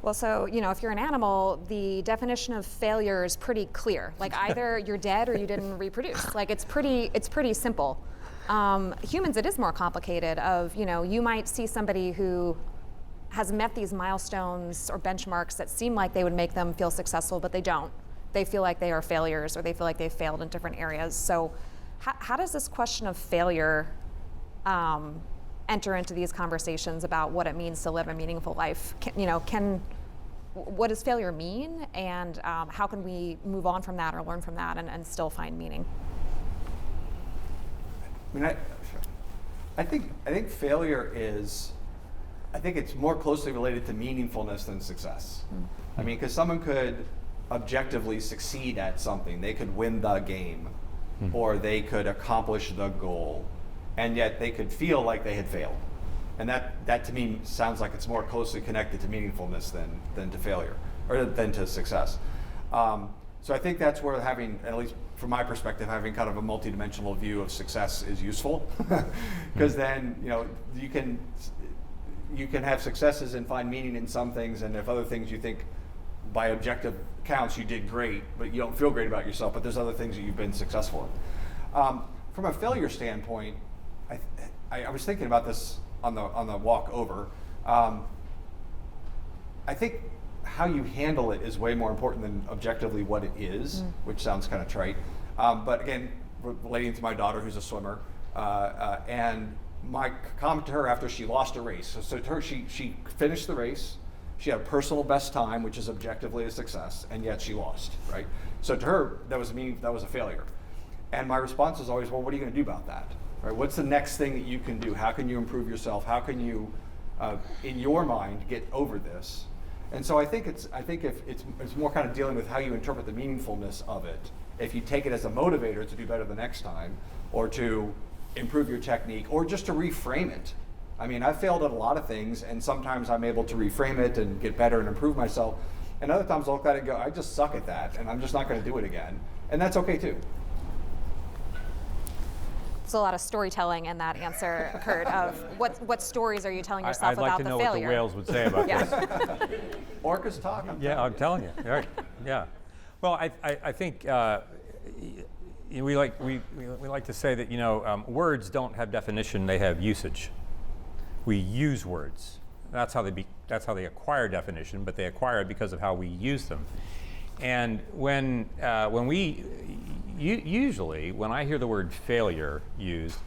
Well, so, if you're an animal, the definition of failure is pretty clear. Like, either you're dead or you didn't reproduce. Like, it's pretty simple. Humans, it is more complicated you might see somebody who has met these milestones or benchmarks that seem like they would make them feel successful, but they don't. They feel like they are failures, or they feel like they've failed in different areas. So how does this question of failure enter into these conversations about what it means to live a meaningful life? What does failure mean, and how can we move on from that or learn from that and still find meaning? I think failure is, I think it's more closely related to meaningfulness than success. I mean, because someone could objectively succeed at something. They could win the game, or they could accomplish the goal, and yet they could feel like they had failed. And that to me sounds like it's more closely connected to meaningfulness than to failure, or than to success. So I think that's where having, at least from my perspective, having kind of a multidimensional view of success is useful, because then you can, you can have successes and find meaning in some things, and if other things you think by objective counts you did great, but you don't feel great about yourself, but there's other things that you've been successful in. From a failure standpoint, I was thinking about this on the walk over. I think how you handle it is way more important than objectively what it is, which sounds kind of trite. But again, relating to my daughter who's a swimmer, and my comment to her after she lost a race. So to her, she finished the race. She had a personal best time, which is objectively a success, and yet she lost, right? So to her, that was a failure. And my response is always, well, what are you going to do about that? Right? What's the next thing that you can do? How can you improve yourself? How can you, in your mind, get over this? And so I think if it's more kind of dealing with how you interpret the meaningfulness of it. If you take it as a motivator to do better the next time, or to improve your technique, or just to reframe it. I mean, I've failed at a lot of things, and sometimes I'm able to reframe it and get better and improve myself. And other times I'll look at it and go, I just suck at that, and I'm just not going to do it again. And that's okay too. There's a lot of storytelling in that answer, Curt, of what stories are you telling yourself about the failure? I'd like to know what the whales would say about this. Orcas talk. I'm telling you. Right. Yeah. Well, I think we like to say that words don't have definition; they have usage. We use words. That's how they acquire definition, but they acquire it because of how we use them. And when I hear the word failure used,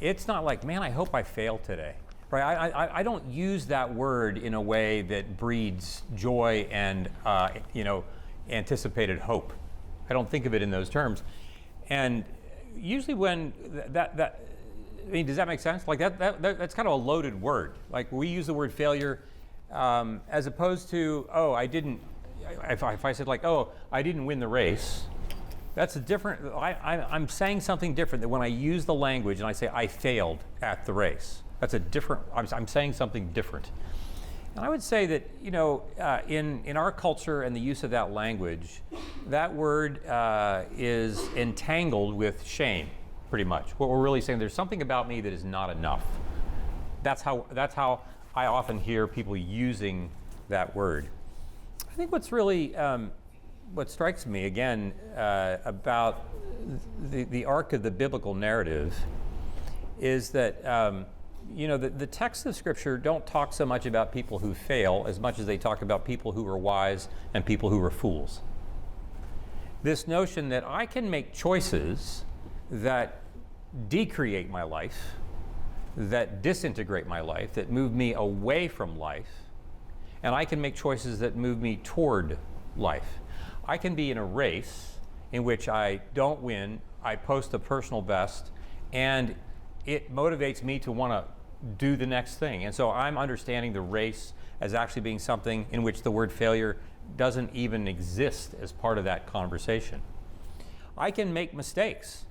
it's not like, man, I hope I fail today. Right? I don't use that word in a way that breeds joy and anticipated hope. I don't think of it in those terms. And usually when does that make sense? That's kind of a loaded word. Like we use the word failure as opposed to, if I said I didn't win the race, that's a different, I'm saying something different than when I use the language and I say I failed at the race. That's a different, I'm saying something different. And I would say that, in our culture and the use of that language, that word is entangled with shame, pretty much. What we're really saying, there's something about me that is not enough. That's how I often hear people using that word. I think what's really, what strikes me, again, about the arc of the biblical narrative is that, the texts of Scripture don't talk so much about people who fail as much as they talk about people who are wise and people who are fools. This notion that I can make choices that decreate my life, that disintegrate my life, that move me away from life, and I can make choices that move me toward life. I can be in a race in which I don't win, I post a personal best, and it motivates me to want to do the next thing. And so I'm understanding the race as actually being something in which the word failure doesn't even exist as part of that conversation. I can make mistakes.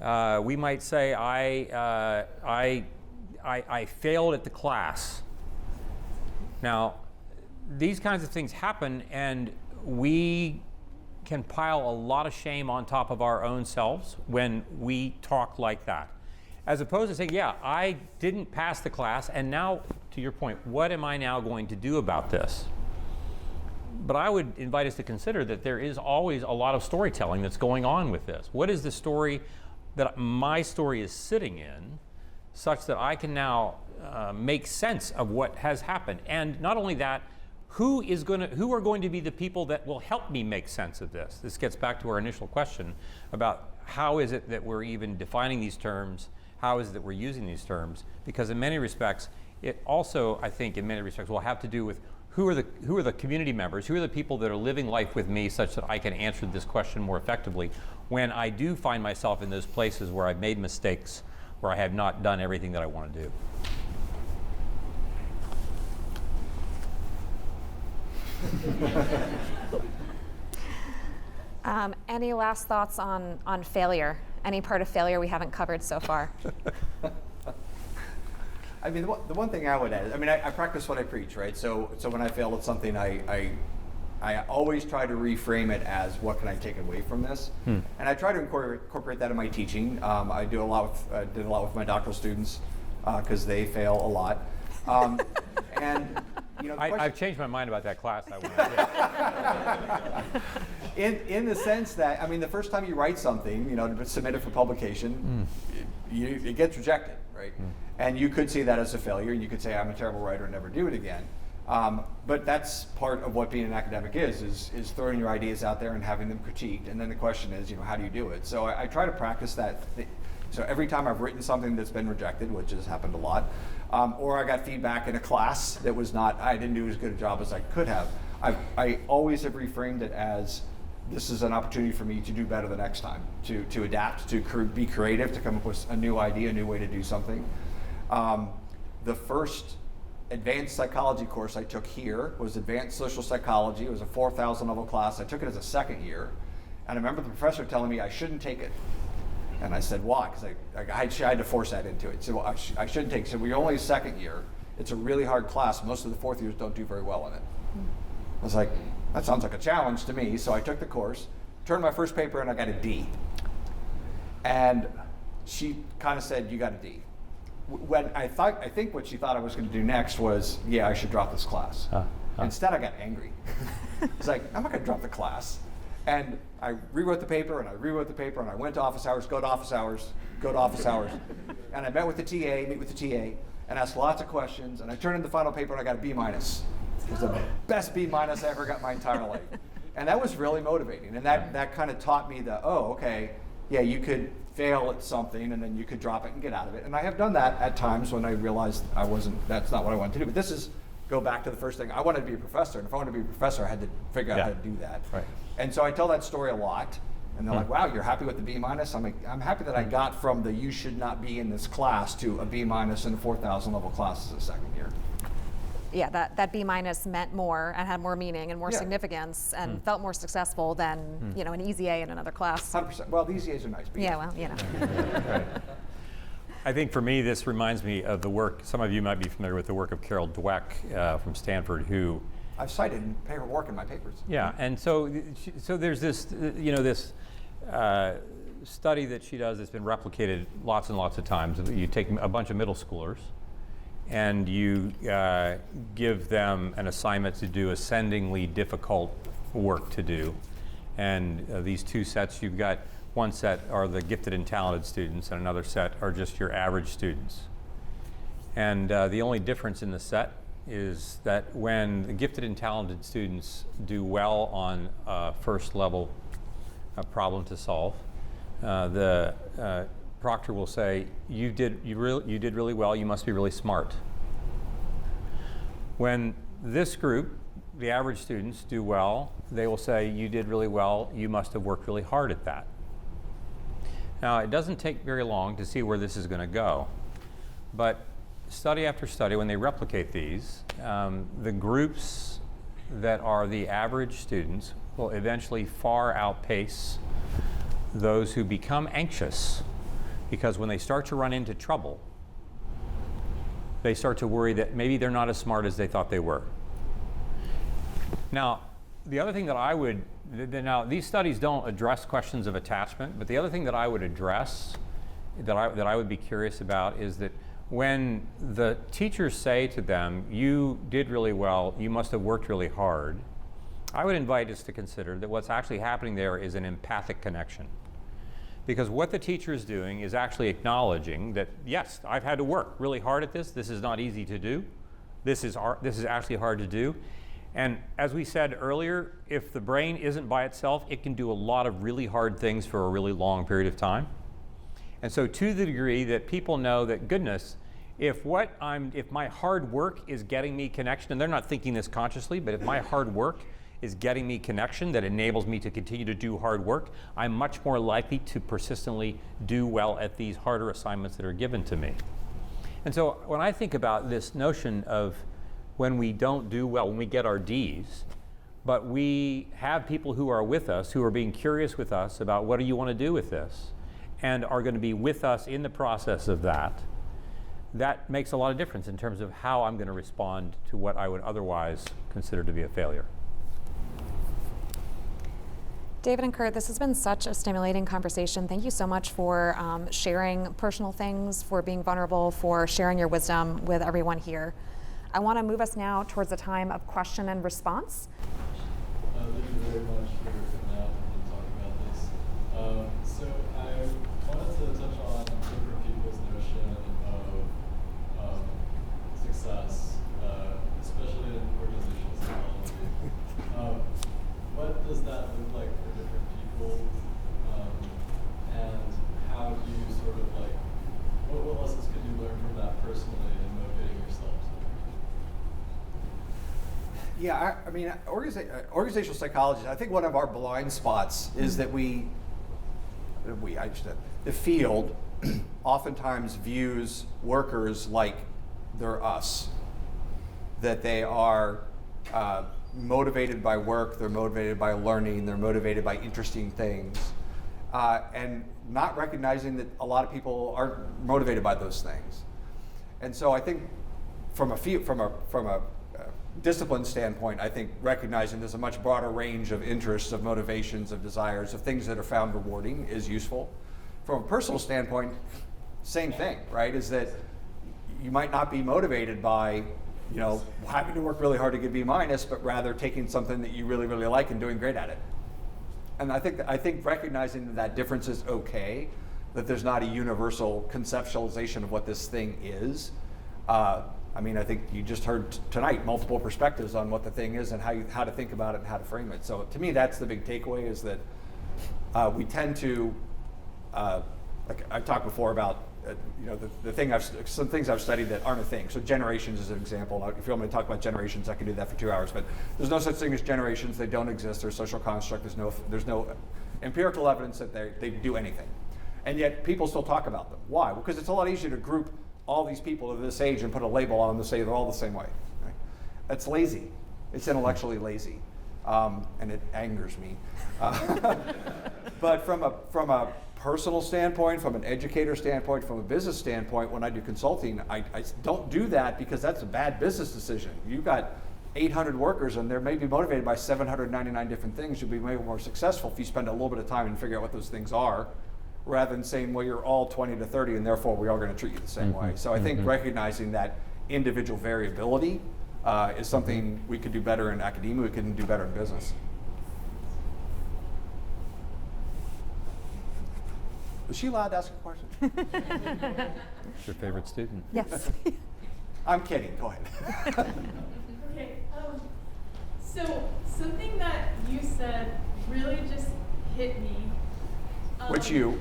We might say I failed at the class. Now, these kinds of things happen, and we can pile a lot of shame on top of our own selves when we talk like that. As opposed to saying, yeah, I didn't pass the class, and now, to your point, what am I now going to do about this? But I would invite us to consider that there is always a lot of storytelling that's going on with this. What is the story that my story is sitting in, such that I can now make sense of what has happened? And not only that, who are going to be the people that will help me make sense of this? This gets back to our initial question about how is it that we're even defining these terms? How is it that we're using these terms? Because in many respects, it also, I think, in many respects, will have to do with who are the community members, who are the people that are living life with me such that I can answer this question more effectively when I do find myself in those places where I've made mistakes, where I have not done everything that I want to do. Any last thoughts on failure? Any part of failure we haven't covered so far? I mean, the one thing I would add, I practice what I preach, right? So when I fail at something, I always try to reframe it as, what can I take away from this? And I try to incorporate that in my teaching. I did a lot with my doctoral students because they fail a lot. And the question, I've changed my mind about that class. I want to in the sense that, the first time you write something, to submit it for publication, it gets rejected, right? And you could see that as a failure, and you could say, I'm a terrible writer and never do it again. But that's part of what being an academic is throwing your ideas out there and having them critiqued. And then the question is, how do you do it? So I try to practice that. So every time I've written something that's been rejected, which has happened a lot, or I got feedback in a class that was I didn't do as good a job as I could have, I always have reframed it as, this is an opportunity for me to do better the next time, to adapt, to be creative, to come up with a new idea, a new way to do something. The first advanced psychology course I took here was advanced social psychology. It was a 4,000 level class. I took it as a second year. And I remember the professor telling me I shouldn't take it. And I said, why? Because I had to force that into it. So I shouldn't take it. So we're only a second year. It's a really hard class. Most of the fourth years don't do very well in it. I was like, that sounds like a challenge to me. So I took the course, turned my first paper, and I got a D. And she kind of said, you got a D. When I think what she thought I was going to do next was, I should drop this class. Instead, I got angry. It's like, I'm not going to drop the class. And I rewrote the paper, and I rewrote the paper, and I went to office hours, go to office hours, go to office hours. And I met with the TA, and asked lots of questions, and I turned in the final paper, and I got a B-. It was the best B- I ever got my entire life. And that was really motivating. And that kind of taught me that, you could fail at something, and then you could drop it and get out of it. And I have done that at times when I realized that's not what I wanted to do. But this is, go back to the first thing, I wanted to be a professor, and if I wanted to be a professor, I had to figure out how to do that. Right. And so I tell that story a lot, and they're like, wow, you're happy with the B-? I'm like, I'm happy that I got from the you should not be in this class to a B- in a 4,000 level class as a second year. Yeah, that B- meant more and had more meaning and more significance and felt more successful than an easy A in another class. 100%. Well, these A's are nice. Yeah, well, Right. I think for me, this reminds me of the work, some of you might be familiar with the work of Carol Dweck from Stanford, who I've cited work in my papers. Yeah, and so there's this, this study that she does that's been replicated lots and lots of times. You take a bunch of middle schoolers, and you give them an assignment to do ascendingly difficult work to do. And these two sets, you've got one set are the gifted and talented students, and another set are just your average students. And the only difference in the set is that when the gifted and talented students do well on a first level problem to solve, the proctor will say, you did really well, you must be really smart. When this group, the average students, do well, they will say, you did really well, you must have worked really hard at that. Now, it doesn't take very long to see where this is going to go, but study after study, when they replicate these, the groups that are the average students will eventually far outpace those who become anxious, because when they start to run into trouble, they start to worry that maybe they're not as smart as they thought they were. Now, the other thing that I would, now these studies don't address questions of attachment, but the other thing that I would address, that I would be curious about, is that when the teachers say to them, you did really well, you must have worked really hard, I would invite us to consider that what's actually happening there is an empathic connection. Because what the teacher is doing is actually acknowledging that, yes, I've had to work really hard at this. This is not easy to do. This is actually hard to do. And as we said earlier, if the brain isn't by itself, it can do a lot of really hard things for a really long period of time. And so to the degree that people know that, goodness, if my hard work is getting me connection, and they're not thinking this consciously, but if my hard work is getting me connection that enables me to continue to do hard work, I'm much more likely to persistently do well at these harder assignments that are given to me. And so when I think about this notion of when we don't do well, when we get our Ds, but we have people who are with us, who are being curious with us about what do you want to do with this, and are going to be with us in the process of that, that makes a lot of difference in terms of how I'm going to respond to what I would otherwise consider to be a failure. David and Curt, this has been such a stimulating conversation. Thank you so much for sharing personal things, for being vulnerable, for sharing your wisdom with everyone here. I want to move us now towards a time of question and response. Thank you very much for coming out and talking about this. So I wanted to touch on different people's notion of success, especially in organizational psychology. What does that look like for different people? And how do you sort of like, what lessons could you learn from that personally in motivating yourself? Yeah, I mean, organizational psychology, I think one of our blind spots is that the field oftentimes views workers like they're us, that they are motivated by work, they're motivated by learning, they're motivated by interesting things, and not recognizing that a lot of people aren't motivated by those things. And so I think from a discipline standpoint, I think recognizing there's a much broader range of interests, of motivations, of desires, of things that are found rewarding is useful. From a personal standpoint, same thing, right? Is that you might not be motivated by, having to work really hard to get B-, but rather taking something that you really, really like and doing great at it. And I think recognizing that difference is okay, that there's not a universal conceptualization of what this thing is. I think you just heard tonight multiple perspectives on what the thing is and how to think about it and how to frame it. So to me, that's the big takeaway, is that we tend to, like I talked before about, some things I've studied that aren't a thing. So generations is an example. If you want me to talk about generations, I can do that for 2 hours. But there's no such thing as generations. They don't exist. They're a social construct. There's no empirical evidence that they do anything. And yet people still talk about them. Why? Well, because it's a lot easier to group all these people of this age and put a label on them to say they're all the same way. Right? That's lazy. It's intellectually lazy, and it angers me. But from a personal standpoint, from an educator standpoint, from a business standpoint, when I do consulting, I don't do that because that's a bad business decision. You've got 800 workers and they're maybe motivated by 799 different things. You'll be maybe more successful if you spend a little bit of time and figure out what those things are, rather than saying, well, you're all 20 to 30 and therefore we are going to treat you the same way. So I think recognizing that individual variability is something we could do better in academia, we can do better in business. Is she allowed to ask a question? Who's your favorite student? Yes. I'm kidding, go ahead. Okay, so something that you said really just hit me. Which you?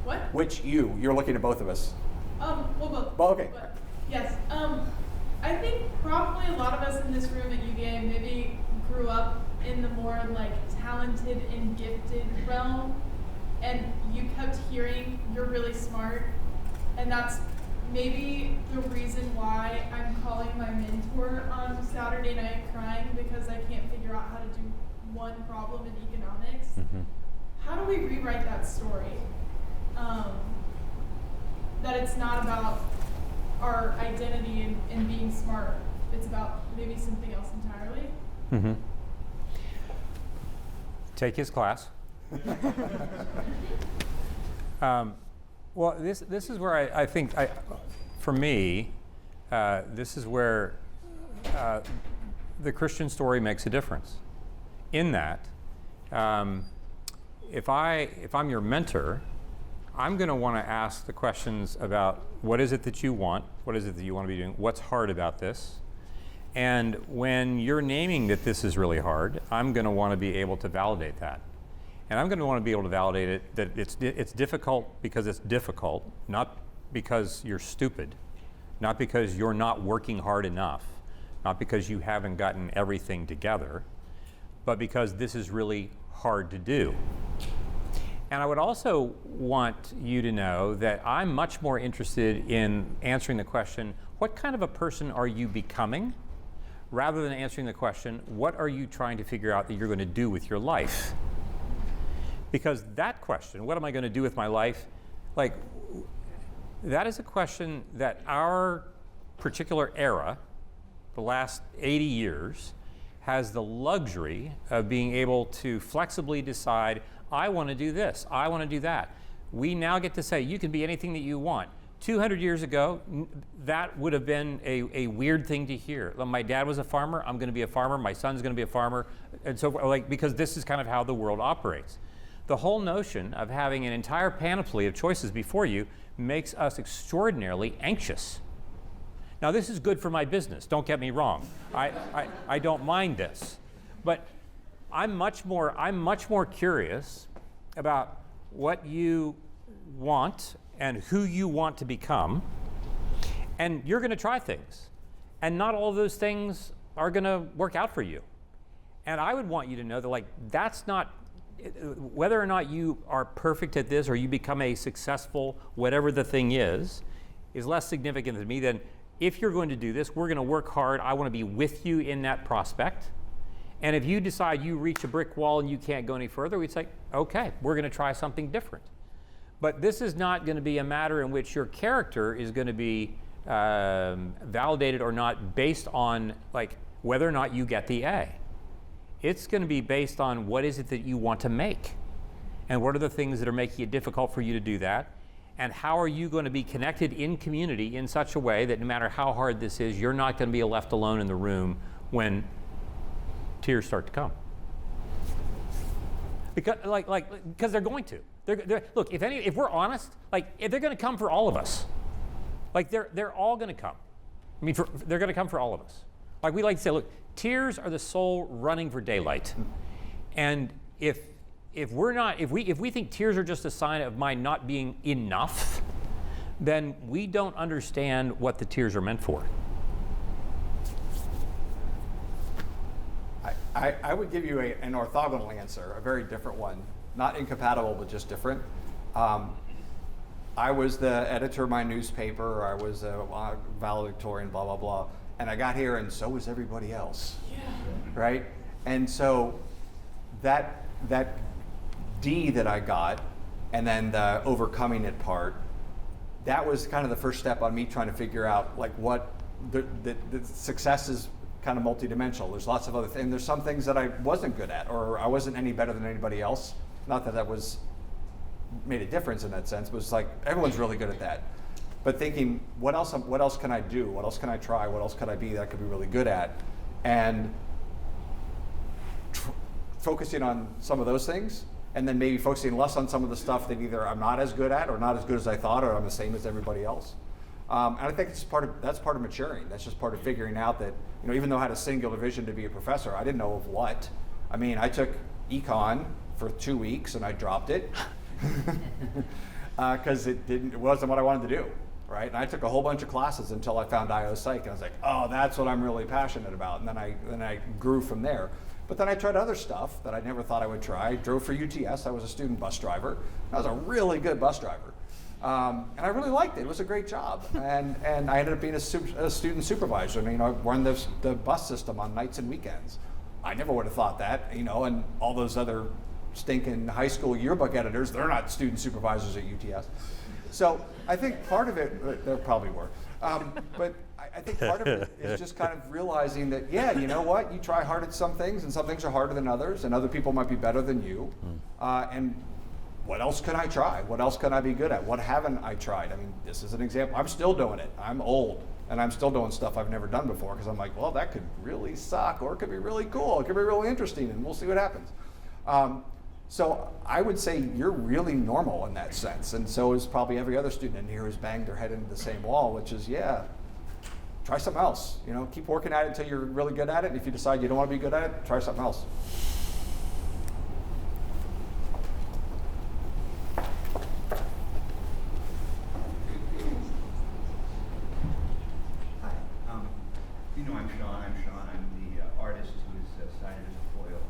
What? Which you? You're looking at both of us. Well, both. Oh, okay. But, yes. I think probably a lot of us in this room at UVA maybe grew up in the more like talented and gifted realm, and you kept hearing you're really smart, and that's maybe the reason why I'm calling my mentor on Saturday night crying because I can't figure out how to do one problem in economics. How do we rewrite that story? That it's not about our identity and being smart. It's about maybe something else entirely. Take his class. Well, this is where I think, for me, this is where the Christian story makes a difference. In that, if I'm your mentor, I'm going to want to ask the questions about what is it that you want, what is it that you want to be doing, what's hard about this, and when you're naming that this is really hard, I'm going to want to be able to validate that. And I'm going to want to be able to validate it that it's difficult because it's difficult, not because you're stupid, not because you're not working hard enough, not because you haven't gotten everything together, but because this is really hard to do. And I would also want you to know that I'm much more interested in answering the question, what kind of a person are you becoming? Rather than answering the question, what are you trying to figure out that you're going to do with your life? Because that question, what am I going to do with my life? Like, that is a question that our particular era, the last 80 years, has the luxury of being able to flexibly decide, I want to do this, I want to do that. We now get to say, you can be anything that you want. 200 years ago, that would have been a weird thing to hear. My dad was a farmer, I'm going to be a farmer, my son's going to be a farmer, and so forth, like, because this is kind of how the world operates. The whole notion of having an entire panoply of choices before you makes us extraordinarily anxious. Now, this is good for my business, don't get me wrong. I don't mind this. But I'm much more curious about what you want and who you want to become, and you're going to try things, and not all of those things are going to work out for you. And I would want you to know that, like, that's not, whether or not you are perfect at this or you become a successful whatever the thing is less significant to me than if you're going to do this, we're going to work hard. I want to be with you in that prospect. And if you decide you reach a brick wall and you can't go any further, we'd say, okay, we're going to try something different. But this is not going to be a matter in which your character is going to be validated or not based on, like, whether or not you get the A. It's going to be based on what is it that you want to make, and what are the things that are making it difficult for you to do that, and how are you going to be connected in community in such a way that no matter how hard this is, you're not going to be left alone in the room when tears start to come. Because, because they're going to. Look, if we're honest, like, they're going to come for all of us. Like, they're all going to come. I mean, they're going to come for all of us. Like, we like to say, look, tears are the soul running for daylight. And if we think tears are just a sign of my not being enough, then we don't understand what the tears are meant for. I would give you an orthogonal answer, a very different one. Not incompatible, but just different. I was the editor of my newspaper, I was a valedictorian, blah, blah, blah. And I got here, and so was everybody else. Yeah. Right? And so that D that I got, and then the overcoming it part, that was kind of the first step on me trying to figure out, like, what the success is kind of multidimensional. There's lots of other things. There's some things that I wasn't good at, or I wasn't any better than anybody else. Not that was made a difference in that sense, but it's like everyone's really good at that. But thinking, what else can I do? What else can I try? What else could I be that I could be really good at? And focusing on some of those things, and then maybe focusing less on some of the stuff that either I'm not as good at, or not as good as I thought, or I'm the same as everybody else. And I think that's part of maturing. That's just part of figuring out that, even though I had a singular vision to be a professor, I didn't know of what. I mean, I took econ for 2 weeks and I dropped it because it wasn't what I wanted to do, right? And I took a whole bunch of classes until I found IO Psych, and I was like, oh, that's what I'm really passionate about. And then I grew from there. But then I tried other stuff that I never thought I would try. I drove for UTS. I was a student bus driver. I was a really good bus driver. And I really liked it. It was a great job. And I ended up being a student supervisor. And, I run the bus system on nights and weekends. I never would have thought that, and all those other stinking high school yearbook editors, they're not student supervisors at UTS. So I think part of it, there probably were, but I think part of it is just kind of realizing that, yeah, you know what, you try hard at some things, and some things are harder than others, and other people might be better than you, and what else can I try? What else can I be good at? What haven't I tried? I mean, this is an example. I'm still doing it. I'm old, and I'm still doing stuff I've never done before, because I'm like, well, that could really suck, or it could be really cool, it could be really interesting, and we'll see what happens. So I would say you're really normal in that sense, and so is probably every other student in here who's banged their head into the same wall, which is, yeah, try something else. Keep working at it until you're really good at it, and if you decide you don't want to be good at it, try something else. I'm Sean. I'm the artist who is cited as a foil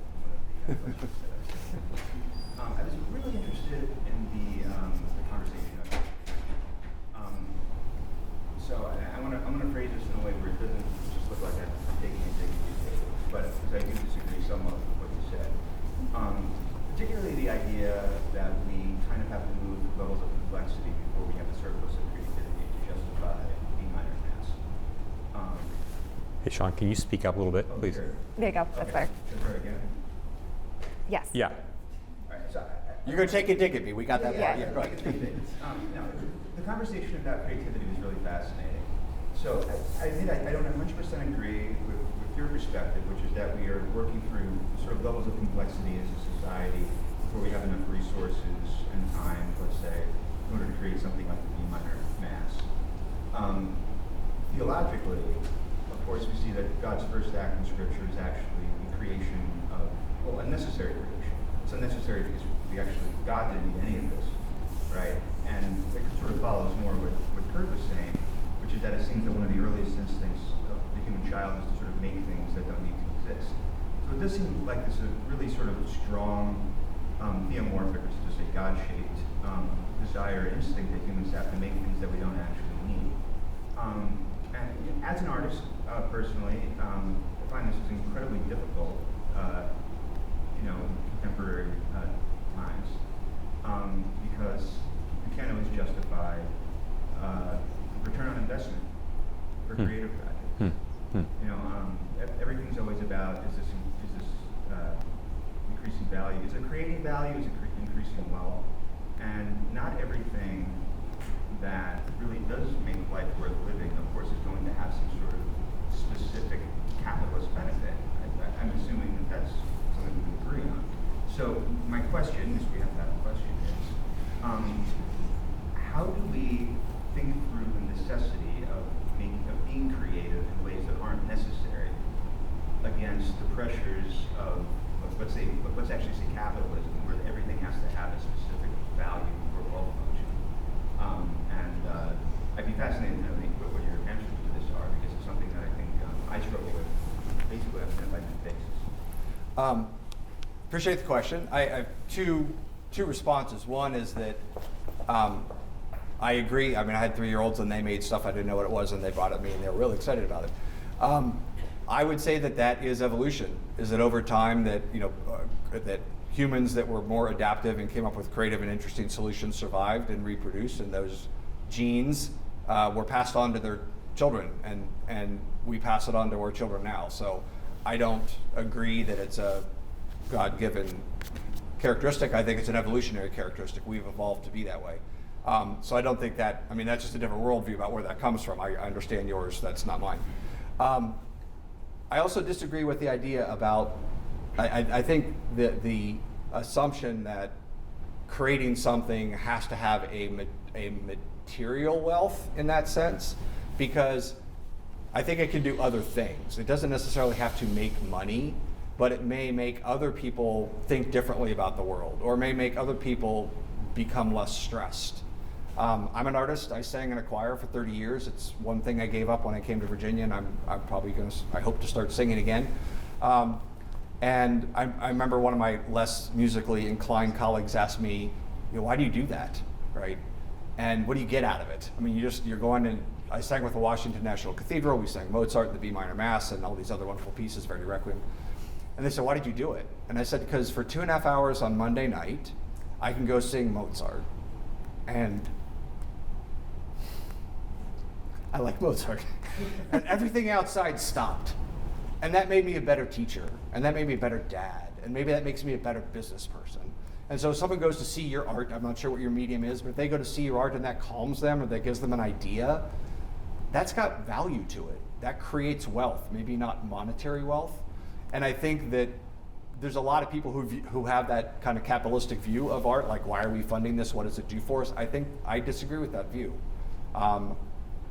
in one of the I was really interested in the conversation. So I'm gonna phrase this in a way where it doesn't just look like I'm taking and digging these tables, but because I do disagree somewhat with what you said. Particularly the idea that we kind of have to move levels of complexity before we have a surplus of creativity to justify being iron mass. Hey, Sean, can you speak up a little bit, please? Sure. There you go. That's better. Is there again? Yes. Yeah. All right, so You're going to take a dig at me. We got that part. Yeah, Go ahead. No, the conversation about creativity was really fascinating. So I admit I don't 100% agree with your perspective, which is that we are working through sort of levels of complexity as a society before we have enough resources and time, let's say, in order to create something like the B minor mass. Theologically, of course, we see that God's first act in Scripture is actually the creation of, well, a necessary creation. It's unnecessary because God didn't need any of this, right? And it sort of follows more what Curt was saying, which is that it seems that one of the earliest instincts of the human child is to sort of make things that don't need to exist. So it does seem like this a really sort of strong theomorphic, or to say God-shaped desire, instinct that humans have to make things that we don't actually need. And as an artist, personally, I find this is incredibly difficult, in contemporary times, because you can't always justify return on investment for creative projects. Everything's always about is this increasing value? Is it creating value? Is it increasing wealth? And not everything that really does make life worth living, of course, is going to have some sort of specific capitalist benefit. I'm assuming that that's something we can agree on. So my question, if we have to have a question, is how do we think through the necessity of being creative in ways that aren't necessary against the pressures of let's actually say capitalism, where everything has to have a specific value for wealth function. I'd be fascinated to know what your answers to this are, because it's something that I think I struggle with basically on a step-by-step basis. Appreciate the question. I have two responses. One is that I agree. I mean, I had 3-year-olds and they made stuff I didn't know what it was, and they brought it to me and they were really excited about it. I would say that is evolution. Is that over time that that humans that were more adaptive and came up with creative and interesting solutions survived and reproduced, and those genes were passed on to their children, and we pass it on to our children now. So I don't agree that it's a God-given characteristic. I think it's an evolutionary characteristic. We've evolved to be that way. So I don't think that, I mean, that's just a different worldview about where that comes from. I understand yours, that's not mine. I also disagree with the idea about, I think that the assumption that creating something has to have a material wealth in that sense, because I think it can do other things. It doesn't necessarily have to make money, but it may make other people think differently about the world, or may make other people become less stressed. I'm an artist. I sang in a choir for 30 years. It's one thing I gave up when I came to Virginia, and I'm probably going to, I hope to start singing again. And I remember one of my less musically inclined colleagues asked me, why do you do that, right? And what do you get out of it? I mean, you're going and I sang with the Washington National Cathedral. We sang Mozart, the B minor Mass, and all these other wonderful pieces, Verdi Requiem. And they said, why did you do it? And I said, because for 2.5 hours on Monday night, I can go sing Mozart. And I like Mozart. And everything outside stopped. And that made me a better teacher. And that made me a better dad. And maybe that makes me a better business person. And so if someone goes to see your art, I'm not sure what your medium is, but if they go to see your art and that calms them or that gives them an idea, that's got value to it. That creates wealth, maybe not monetary wealth. And I think that there's a lot of people who have that kind of capitalistic view of art, like, why are we funding this? What does it do for us? I think I disagree with that view.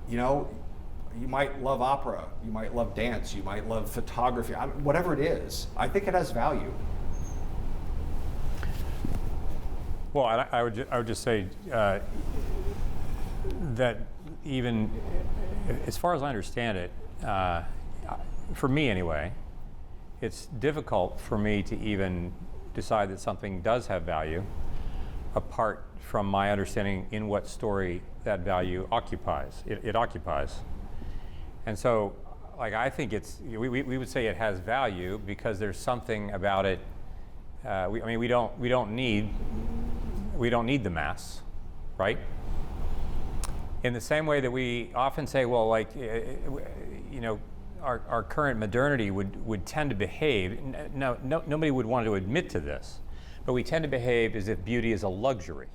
You might love opera, you might love dance, you might love photography, whatever it is. I think it has value. Well, I would just say that even as far as I understand it, for me anyway, it's difficult for me to even decide that something does have value apart from my understanding in what story that value occupies. It occupies. And so, like, I think we would say it has value because there's something about it. We don't need the mass, right? In the same way that we often say, well, like, our current modernity would tend to behave. No, nobody would want to admit to this, but we tend to behave as if beauty is a luxury.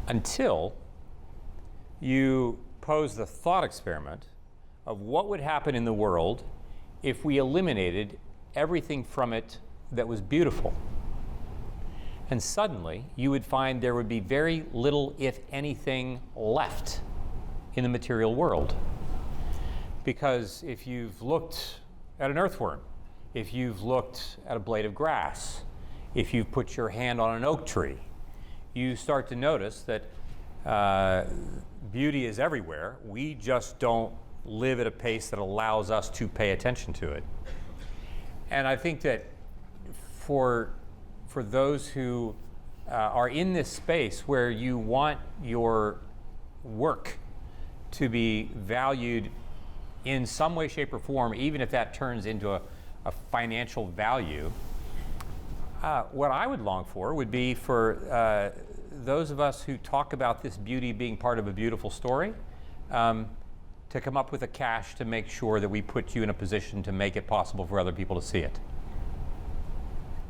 Until you pose the thought experiment of what would happen in the world if we eliminated everything from it that was beautiful. And suddenly, you would find there would be very little, if anything, left in the material world. Because if you've looked at an earthworm, if you've looked at a blade of grass, if you've put your hand on an oak tree, you start to notice that beauty is everywhere. We just don't live at a pace that allows us to pay attention to it. And I think that for those who are in this space where you want your work to be valued in some way, shape, or form, even if that turns into a financial value, what I would long for would be for those of us who talk about this beauty being part of a beautiful story, to come up with a cash to make sure that we put you in a position to make it possible for other people to see it.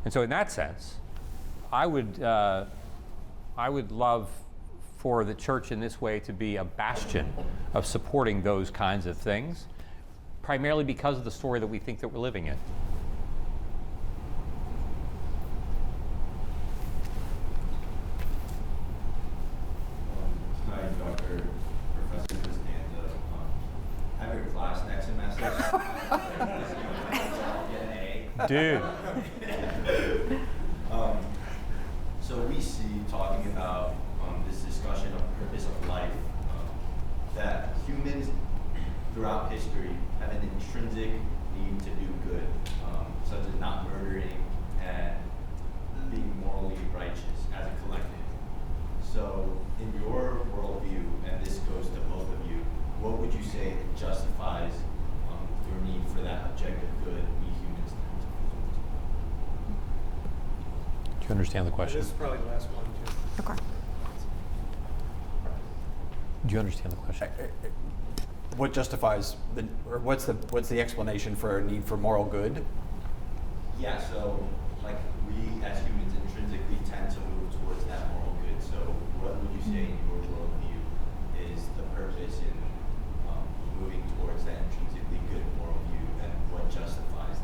And so in that sense, I would love for the church in this way to be a bastion of supporting those kinds of things, primarily because of the story that we think that we're living in. Hi, Dr. Professor Costanza. I have your class next semester. Get an A. Dude. So we see, talking about this discussion of purpose of life, that humans throughout history have an intrinsic need to do good, such as not murdering and being morally righteous as a collective. So in your worldview, and this goes to both of you, what would you say justifies your need for that objective good we humans tend to? Do you understand the question? This is probably the last one, too. Okay. Do you understand the question? What justifies or what's the explanation for a need for moral good? Yeah, so like we as humans intrinsically tend to move towards that moral good. So what would you say in your worldview is the purpose in moving towards that intrinsically good moral view, and what justifies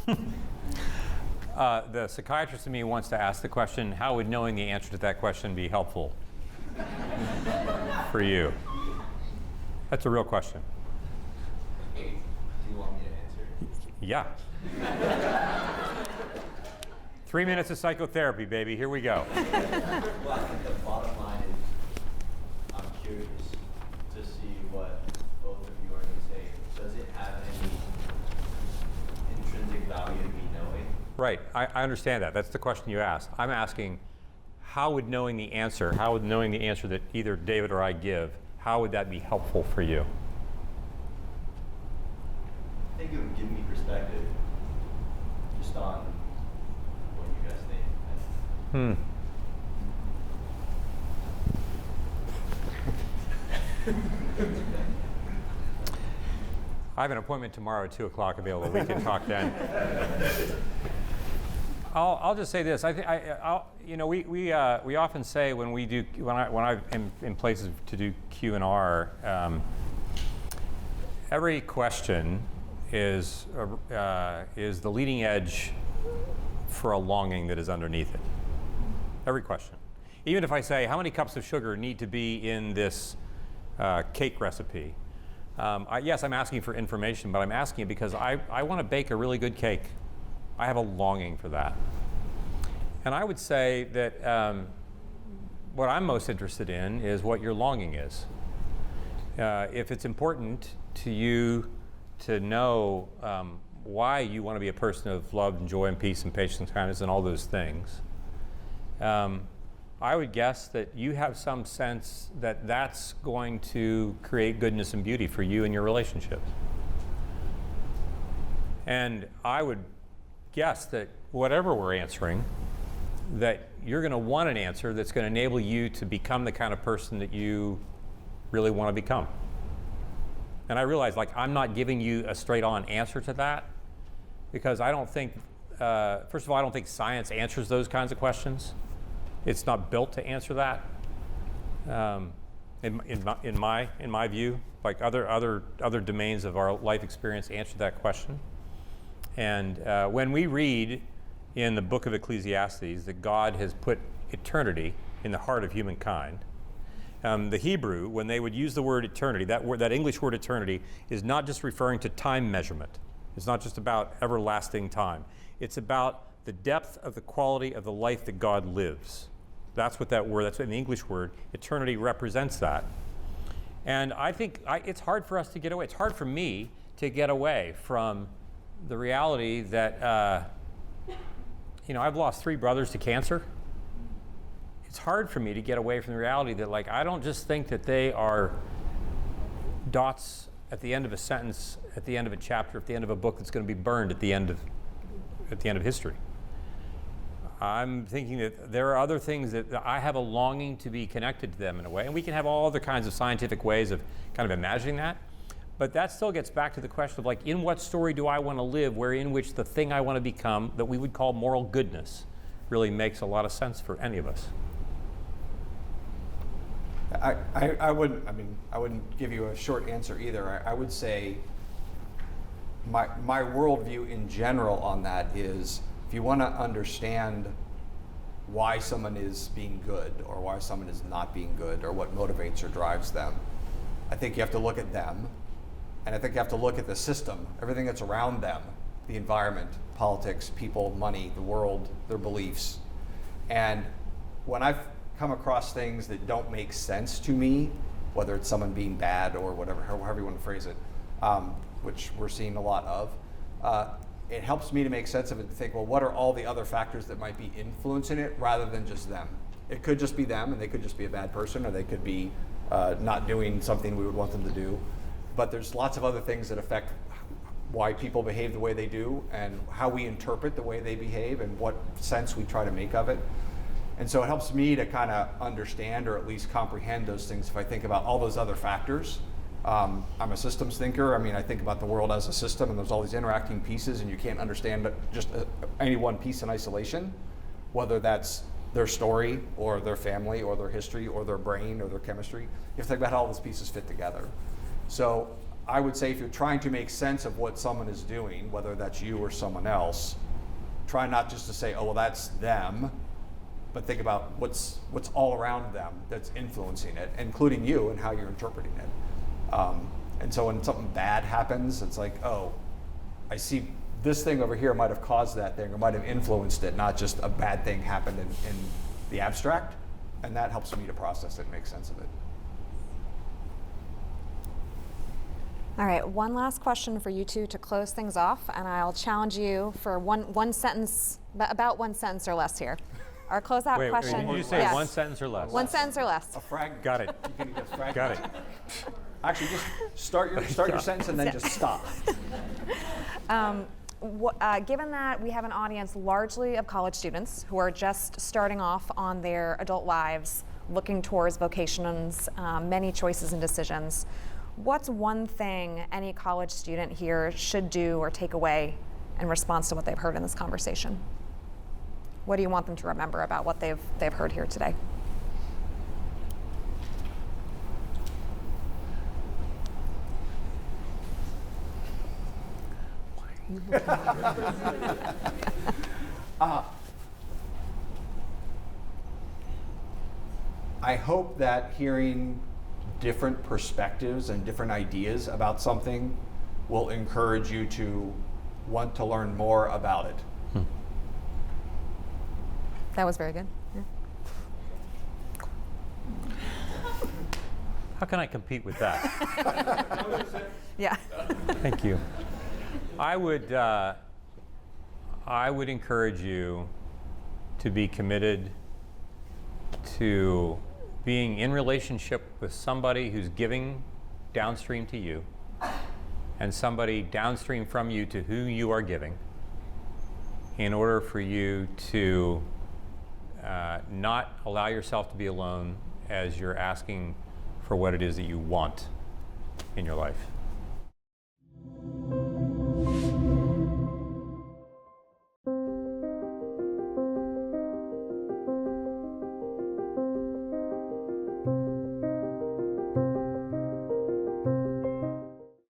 that? The psychiatrist in me wants to ask the question, how would knowing the answer to that question be helpful for you? That's a real question. Do you want me to answer? Yeah. 3 minutes of psychotherapy, baby. Here we go. Well, I think the bottom line is I'm curious to see what both of you are going to say. Does it have any intrinsic value to me knowing? Right. I understand that. That's the question you asked. I'm asking, how would knowing the answer that either David or I give, how would that be helpful for you? I think it would give me perspective just on what you guys think. I have an appointment tomorrow at 2 o'clock available. We can talk then. I'll just say this. We often say when I'm in places to do Q&R, every question is the leading edge for a longing that is underneath it. Every question. Even if I say, how many cups of sugar need to be in this cake recipe? Yes, I'm asking for information, but I'm asking it because I want to bake a really good cake. I have a longing for that. And I would say that what I'm most interested in is what your longing is. If it's important to you to know why you want to be a person of love and joy and peace and patience and kindness and all those things, I would guess that you have some sense that that's going to create goodness and beauty for you in your relationships. And I would guess that whatever we're answering, that you're going to want an answer that's going to enable you to become the kind of person that you really want to become. And I realize, like, I'm not giving you a straight-on answer to that, because I don't think, first of all, I don't think science answers those kinds of questions. It's not built to answer that. In my view, like other domains of our life experience answer that question. And when we read in the book of Ecclesiastes that God has put eternity in the heart of humankind, the Hebrew, when they would use the word eternity, that English word eternity is not just referring to time measurement. It's not just about everlasting time. It's about the depth of the quality of the life that God lives. That's what that word, that's what the English word, eternity, represents that. And I think it's hard for us to get away. It's hard for me to get away from the reality that, I've lost 3 brothers to cancer. It's hard for me to get away from the reality that, like, I don't just think that they are dots at the end of a sentence, at the end of a chapter, at the end of a book that's going to be burned at the end of history. I'm thinking that there are other things that I have a longing to be connected to them in a way, and we can have all other kinds of scientific ways of kind of imagining that, but that still gets back to the question of, like, in what story do I want to live, where in which the thing I want to become that we would call moral goodness really makes a lot of sense for any of us. I wouldn't give you a short answer either. I would say my worldview in general on that is, if you want to understand why someone is being good or why someone is not being good or what motivates or drives them, I think you have to look at them, and I think you have to look at the system, everything that's around them, the environment, politics, people, money, the world, their beliefs. And when I've come across things that don't make sense to me, whether it's someone being bad or whatever, however you want to phrase it, which we're seeing a lot of, it helps me to make sense of it, to think, well, what are all the other factors that might be influencing it rather than just them? It could just be them, and they could just be a bad person, or they could be not doing something we would want them to do. But there's lots of other things that affect why people behave the way they do and how we interpret the way they behave and what sense we try to make of it. And so it helps me to kind of understand or at least comprehend those things if I think about all those other factors. I'm a systems thinker. I mean, I think about the world as a system, and there's all these interacting pieces, and you can't understand just any one piece in isolation, whether that's their story or their family or their history or their brain or their chemistry. You have to think about how all those pieces fit together. So I would say if you're trying to make sense of what someone is doing, whether that's you or someone else, try not just to say, oh, well, that's them, but think about what's all around them that's influencing it, including you and how you're interpreting it. And so when something bad happens, it's like, oh, I see this thing over here might have caused that thing or might have influenced it, not just a bad thing happened in the abstract. And that helps me to process it and make sense of it. All right, one last question for you two to close things off, and I'll challenge you for one sentence, about 1 sentence or less here. Our closeout question. Did you say yes. 1 sentence or less? 1 sentence or less. A fragment. Got it. You can get fragments. Got it. Actually, just start your sentence and then just stop. Given that we have an audience largely of college students who are just starting off on their adult lives, looking towards vocations, many choices and decisions, what's one thing any college student here should do or take away in response to what they've heard in this conversation? What do you want them to remember about what they've heard here today? I hope that hearing different perspectives and different ideas about something will encourage you to want to learn more about it. That was very good. Yeah. How can I compete with that? Yeah. Thank you. I would encourage you to be committed to being in relationship with somebody who's giving downstream to you and somebody downstream from you to who you are giving, in order for you to not allow yourself to be alone as you're asking for what it is that you want in your life.